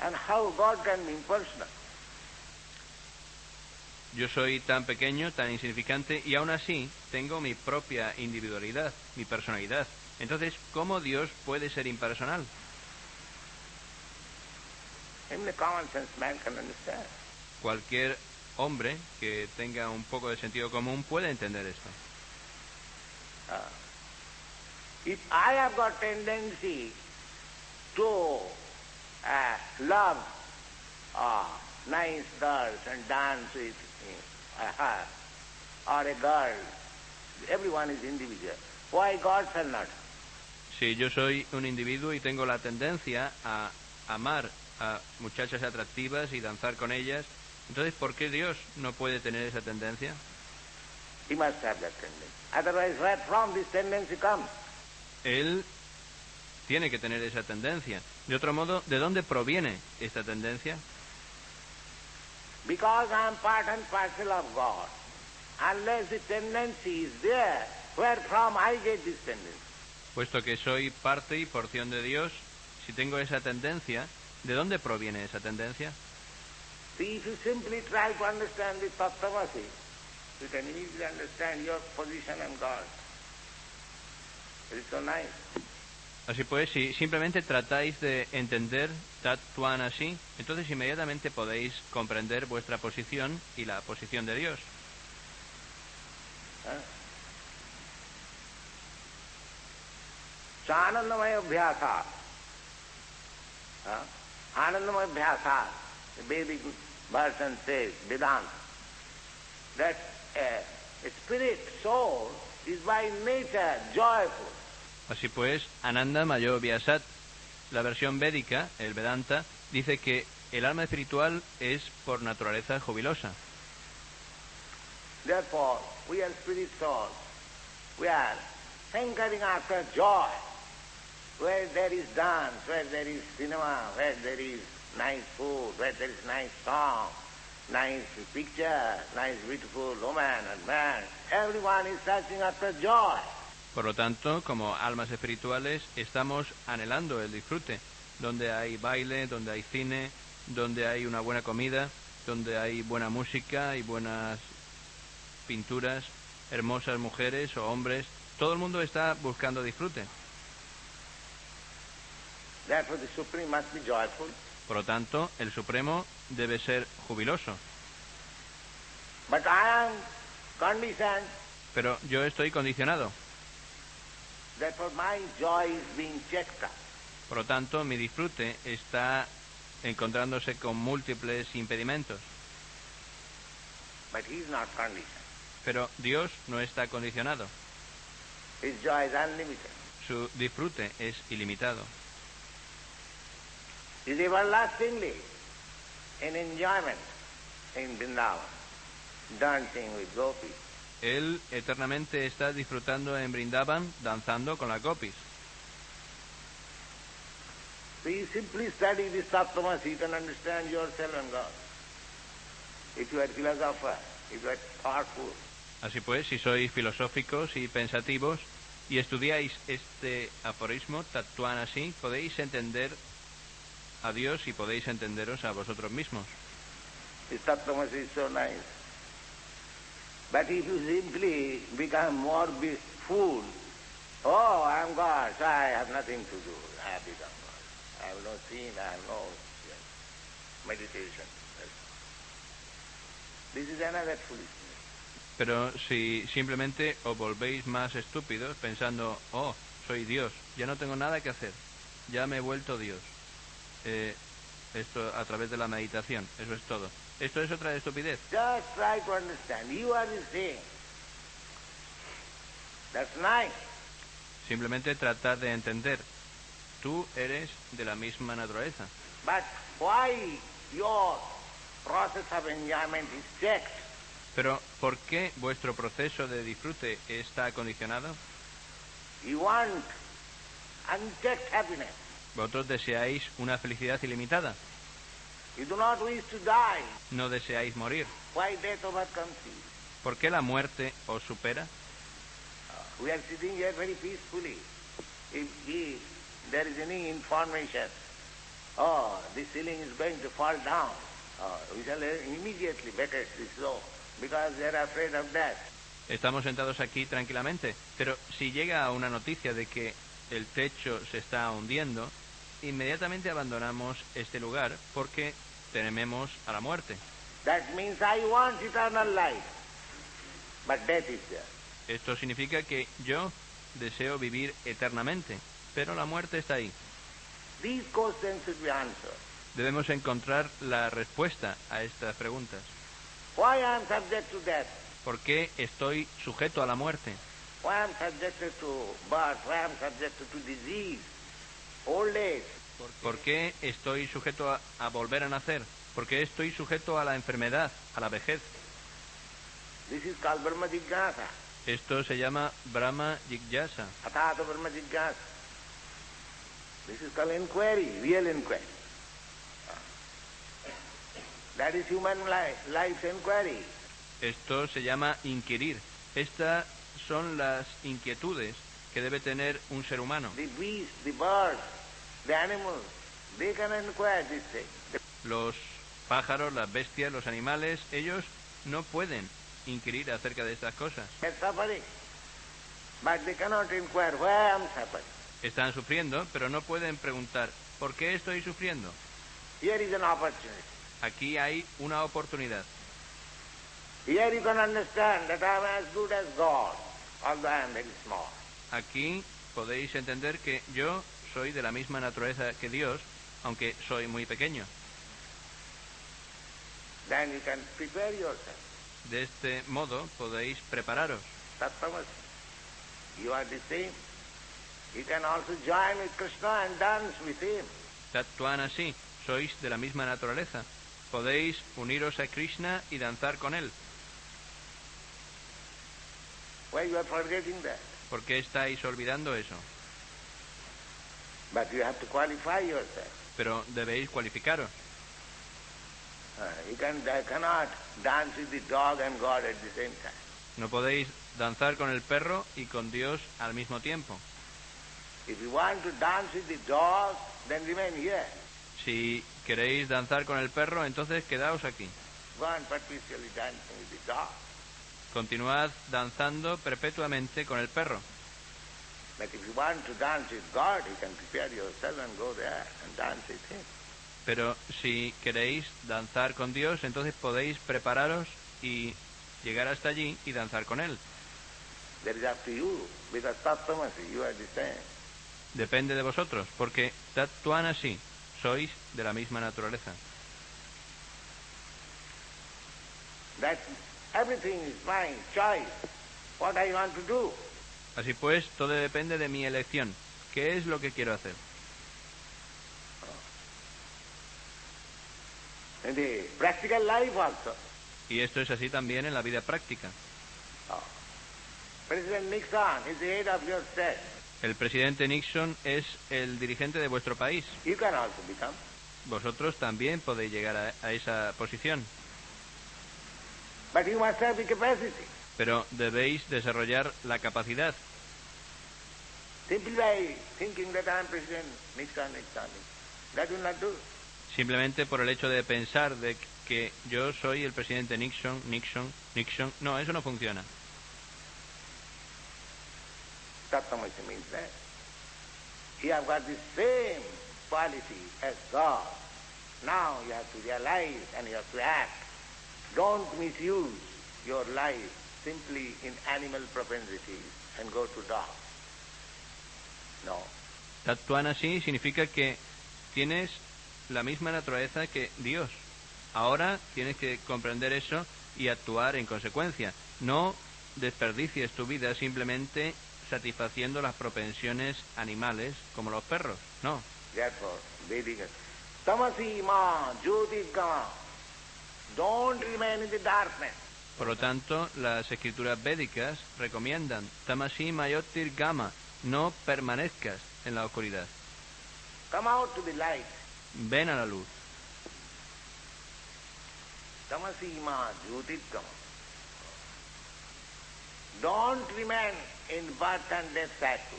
And how God can be impersonal? Yo soy tan pequeño, tan insignificante, y aún así tengo mi propia individualidad, mi personalidad. Entonces, ¿cómo Dios puede ser impersonal? Even a common sense man can understand. Cualquier hombre que tenga un poco de sentido común puede entender esto. If I have got tendency to love nice girls and dance with her or a girl, everyone is individual. Why God shall not? Si yo soy un individuo y tengo la tendencia a amar a muchachas atractivas y danzar con ellas, entonces ¿por qué Dios no puede tener esa tendencia? He must have that tendency. Otherwise, where from this tendency comes? Él tiene que tener esa tendencia. De otro modo, ¿de dónde proviene esta tendencia? Because I am part and parcel of God. Unless the tendency is there, where from I get this tendency? Puesto que soy parte y porción de Dios, si tengo esa tendencia, ¿de dónde proviene esa tendencia? See, if you simply try to understand the Tattvamasi, you can easily understand your position and God. It is so nice. Así pues, si simplemente tratáis de entender Tattvamasi, entonces inmediatamente podéis comprender vuestra posición y la posición de Dios. Anandamaya abhyasa. Anandamaya abhyasa. The Vedic version says, Vedanta, that a spirit, soul, is by nature joyful. Así pues, Ananda Mayo Vyasat, la versión védica, el Vedanta, dice que el alma espiritual es por naturaleza jubilosa. Therefore, we are spirit souls. We are hankering after joy. Where there is dance, where there is cinema, where there is nice food, where there is nice song, nice picture, nice beautiful woman and man, everyone is searching after joy. Por lo tanto, como almas espirituales, estamos anhelando el disfrute, donde hay baile, donde hay cine, donde hay una buena comida, donde hay buena música y buenas pinturas, hermosas mujeres o hombres. Todo el mundo está buscando disfrute. Therefore the Supreme must be joyful. Por lo tanto, el Supremo debe ser jubiloso. But I am conditioned. Pero yo estoy condicionado. Therefore my joy is being checked up. Por lo tanto, mi disfrute está encontrándose con múltiples impedimentos. But he is not conditioned. Pero Dios no está condicionado. His joy is unlimited. Su disfrute es ilimitado. Is everlastingly in enjoyment in Vrindavan, dancing with gopis. Él eternamente está disfrutando en Vrindavan, danzando con las gopis. So you simply study this Tattvamasi, you can understand yourself and God. If you are philosopher, if you are thoughtful. Así pues, si sois filosóficos y pensativos, y estudiáis este aforismo, Tattuan así, podéis entender a Dios y podéis entenderos a vosotros mismos. This Tattvamasi is so nice. But if you simply become more fool, oh, I am God, so I have nothing to do. I have become God. I have no sin, I have no meditation. This is another foolishness. Pero si simplemente os volvéis más estúpidos pensando, oh, soy Dios, ya no tengo nada que hacer, ya me he vuelto Dios. Esto a través de la meditación, eso es todo. Esto es otra estupidez. Just try to understand. You are the same. That's nice. Simplemente tratar de entender. Tú eres de la misma naturaleza. But why your process of enjoyment is checked? Pero ¿por qué vuestro proceso de disfrute está condicionado? You want unchecked happiness. Vosotros deseáis una felicidad ilimitada. You do not wish to die. No deseáis morir. Why death overcomes you? ¿Por qué la muerte os supera? We are sitting here very peacefully. If there is any information, oh, this ceiling is going to fall down, we shall immediately vacate this zone because they are afraid of death. Estamos sentados aquí tranquilamente, pero si llega una noticia de que el techo se está hundiendo, inmediatamente abandonamos este lugar porque tememos a la muerte. That means I want eternal life, but death is there. Esto significa que yo deseo vivir eternamente, pero la muerte está ahí. These questions should be answered. Debemos encontrar la respuesta a estas preguntas. Why I am subject to death? ¿Por qué estoy sujeto a la muerte? Why I am subjected to birth? Why I am subjected to disease, old age? ¿Por qué estoy sujeto a volver a nacer? ¿Por qué estoy sujeto a la enfermedad, a la vejez? This is called Brahma Jignasa. Esto se llama Brahma Jigyasa. Athata Brahma Jignasa. This is called inquiry, real inquiry. That is human life's inquiry. Esto se llama inquirir. Estas son las inquietudes que debe tener un ser humano. The beasts, the birds, the animals, they can inquire this thing. Los pájaros, las bestias, los animales, ellos no pueden inquirir acerca de estas cosas. They're suffering, but they cannot inquire why I am suffering. Están sufriendo, pero no pueden preguntar, ¿por qué estoy sufriendo? Here is an opportunity. Aquí hay una oportunidad. Here you can understand that I am as good as God, although I am very small. Aquí podéis entender que yo soy de la misma naturaleza que Dios, aunque soy muy pequeño. Then you can prepare yourself. De este modo podéis prepararos. Tattvamasi. You are the same. You can also join with Krishna and dance with him. Tattuan así, sois de la misma naturaleza. Podéis uniros a Krishna y danzar con él. Why you are forgetting that? ¿Por qué estáis olvidando eso? But you have to qualify yourself. Pero debéis cualificaros. You cannot dance with the dog and God at the same time. No podéis danzar con el perro y con Dios al mismo tiempo. If you want to dance with the dog, then remain here. Si queréis danzar con el perro, entonces quedaos aquí. Go on perpetually dancing with the dog. Continuad danzando perpetuamente con el perro. But if you want to dance with God, you can prepare yourself and go there and dance with him. Pero si queréis danzar con Dios, entonces podéis prepararos y llegar hasta allí y danzar con él. That is up to you, because Tattvamasi, you are the same. Depende de vosotros, porque Tattuan así, sois de la misma naturaleza. That everything is my choice, what I want to do. Así pues, todo depende de mi elección. ¿Qué es lo que quiero hacer? In the practical life also. Y esto es así también en la vida práctica. President Nixon is the head of your state. El presidente Nixon es el dirigente de vuestro país. You can also become. Vosotros también podéis llegar a esa posición. But you must have the capacity. Pero debéis desarrollar la capacidad. Simply by thinking that I am President Nixon. That will not do. Simplemente por el hecho de pensar de que yo soy el presidente Nixon. No, eso no funciona. Tattvamasi means that. You have got the same quality as God. Now you have to realize and you have to act. Don't misuse your life simply in animal propensities and go to dog. No. Tattvamasi significa que tienes la misma naturaleza que Dios. Ahora tienes que comprender eso y actuar en consecuencia. No desperdicies tu vida simplemente satisfaciendo las propensiones animales como los perros. No. Therefore, Vedic Tamasi ma jyotirgama. Don't remain in the darkness. Por lo tanto, las escrituras védicas recomiendan Tamasi Jyotirgama, no permanezcas en la oscuridad. Come out to the light. Ven a la luz. Tamasi ma jyotirgama. Don't remain in birth and death cycle.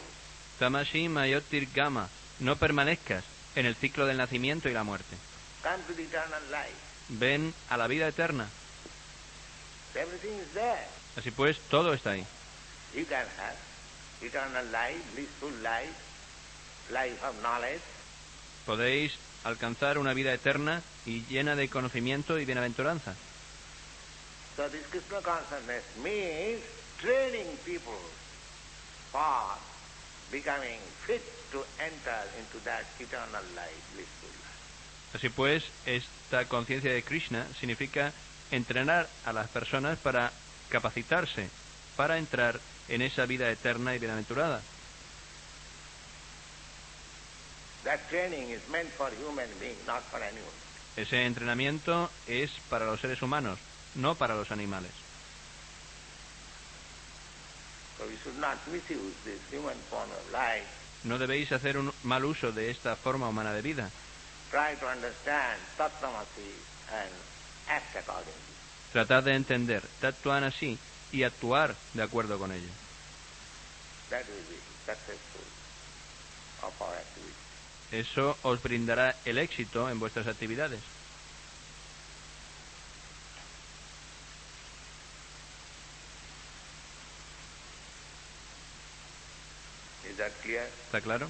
Tamasi Jyotirgama, no permanezcas en el ciclo del nacimiento y la muerte. Come to the eternal life. Ven a la vida eterna. Everything is there. Así pues, todo está ahí. You can have eternal life, blissful life, life of knowledge. Podéis alcanzar una vida eterna y llena de conocimiento y bienaventuranza. So this Krishna consciousness means training people for becoming fit to enter into that eternal life, blissful life. Así pues, esta conciencia de Krishna significa entrenar a las personas para capacitarse, para entrar en esa vida eterna y bienaventurada. That training is meant for human beings, not for animals. Ese entrenamiento es para los seres humanos, no para los animales. So we should not misuse this human form of life. No debéis hacer un mal uso de esta forma humana de vida. Try to understand Tattvamasi and act accordingly. Tratad de entender Tattvamasi y actuar de acuerdo con ello. That will be successful of our activity. Eso os brindará el éxito en vuestras actividades. Is that clear? ¿Está claro?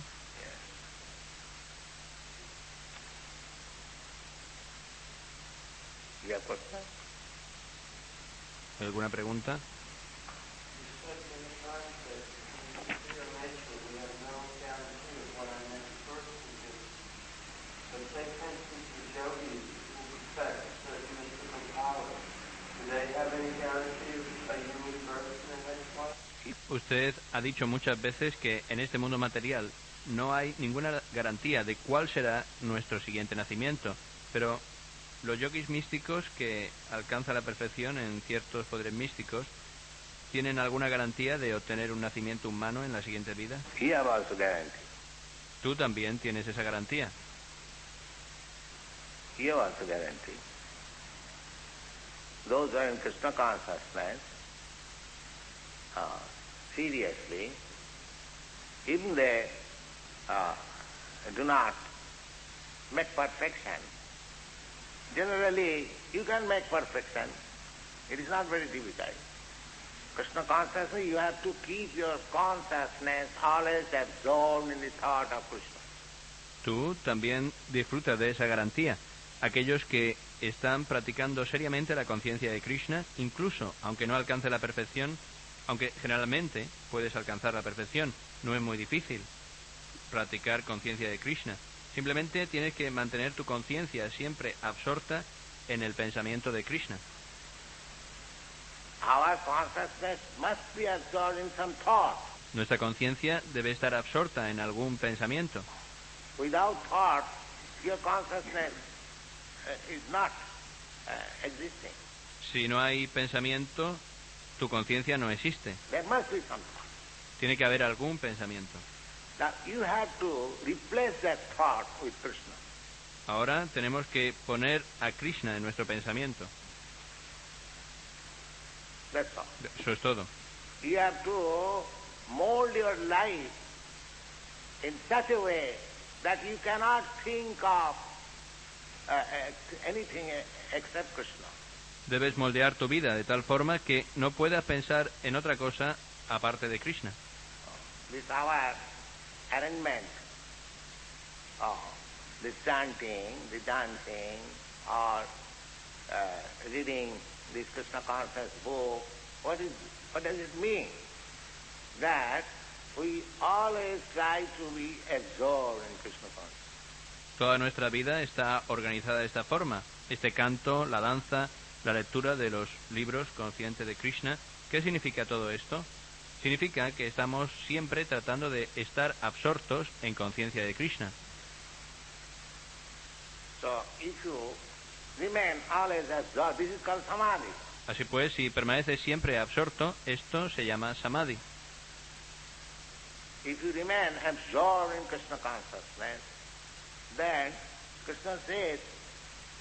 You have question? ¿Alguna pregunta? Usted ha dicho muchas veces que en este mundo material no hay ninguna garantía de cuál será nuestro siguiente nacimiento, pero los yogis místicos que alcanzan la perfección en ciertos poderes místicos, ¿tienen alguna garantía de obtener un nacimiento humano en la siguiente vida? You have also guarantee. Tú también tienes esa garantía. You have also guarantee. Those who are in Krishna consciousness, seriously, even they do not make perfection. Generally, you can make perfection. It is not very difficult. Krishna consciousness, you have to keep your consciousness always absorbed in the thought of Krishna. Tú también disfrutas de esa garantía. Aquellos que están practicando seriamente la conciencia de Krishna, incluso aunque no alcance la perfección, aunque generalmente puedes alcanzar la perfección, no es muy difícil practicar conciencia de Krishna. Simplemente tienes que mantener tu conciencia siempre absorta en el pensamiento de Krishna. Our consciousness must be absorbed in some thought. Nuestra conciencia debe estar absorta en algún pensamiento. Without thought, your consciousness is not existing. Si no hay pensamiento, tu conciencia no existe. There must be some thought. Tiene que haber algún pensamiento. Now you have to replace that thought with Krishna. Ahora tenemos que poner a Krishna en nuestro pensamiento. That's all. Eso es todo. You have to mold your life in such a way that you cannot think of anything except Krishna. Debes moldear tu vida de tal forma que no puedas pensar en otra cosa aparte de Krishna. This our arrangement of the chanting, the dancing, or reading this Krishna conscious book. What does it mean? That we always try to be absorbed in Krishna consciousness. Toda nuestra vida está organizada de esta forma. Este canto, la danza, la lectura de los libros conscientes de Krishna. ¿Qué significa todo esto? Significa que estamos siempre tratando de estar absortos en conciencia de Krishna. So, if you remain always absorbed, this is called samadhi. Así pues, si permaneces siempre absorto, esto se llama samadhi. If you remain absorbed in Krishna consciousness, then Krishna says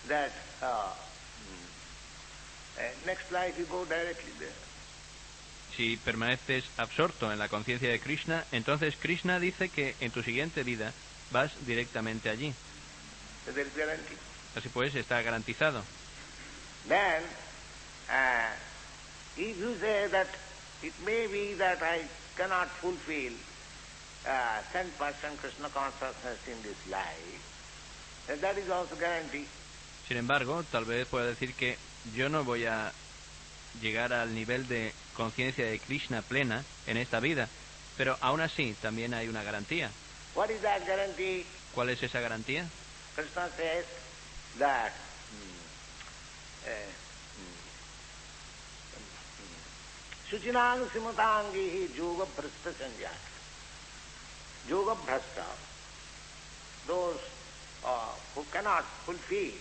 that next life you go directly there. Si permaneces absorto en la conciencia de Krishna, entonces Krishna dice que en tu siguiente vida vas directamente allí. So there is guarantee. Así pues, está garantizado. Then, if you say that it may be that I cannot fulfill 10% Krishna consciousness in this life, then that is also guarantee. Sin embargo, tal vez pueda decir que yo no voy a llegar al nivel de conciencia de Krishna plena en esta vida, pero aún así también hay una garantía. What is that guarantee? ¿Cuál es esa garantía? Krishna says that Suchinang Simatangihi Yoga Bhrasta Sanjaya. Yoga Bhrasta, those who cannot fulfill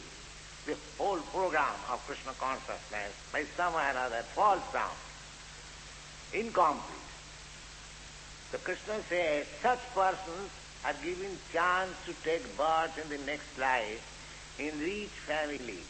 the whole program of Krishna consciousness by some or another falls down, incomplete. So Krishna says such persons are given chance to take birth in the next life in rich families.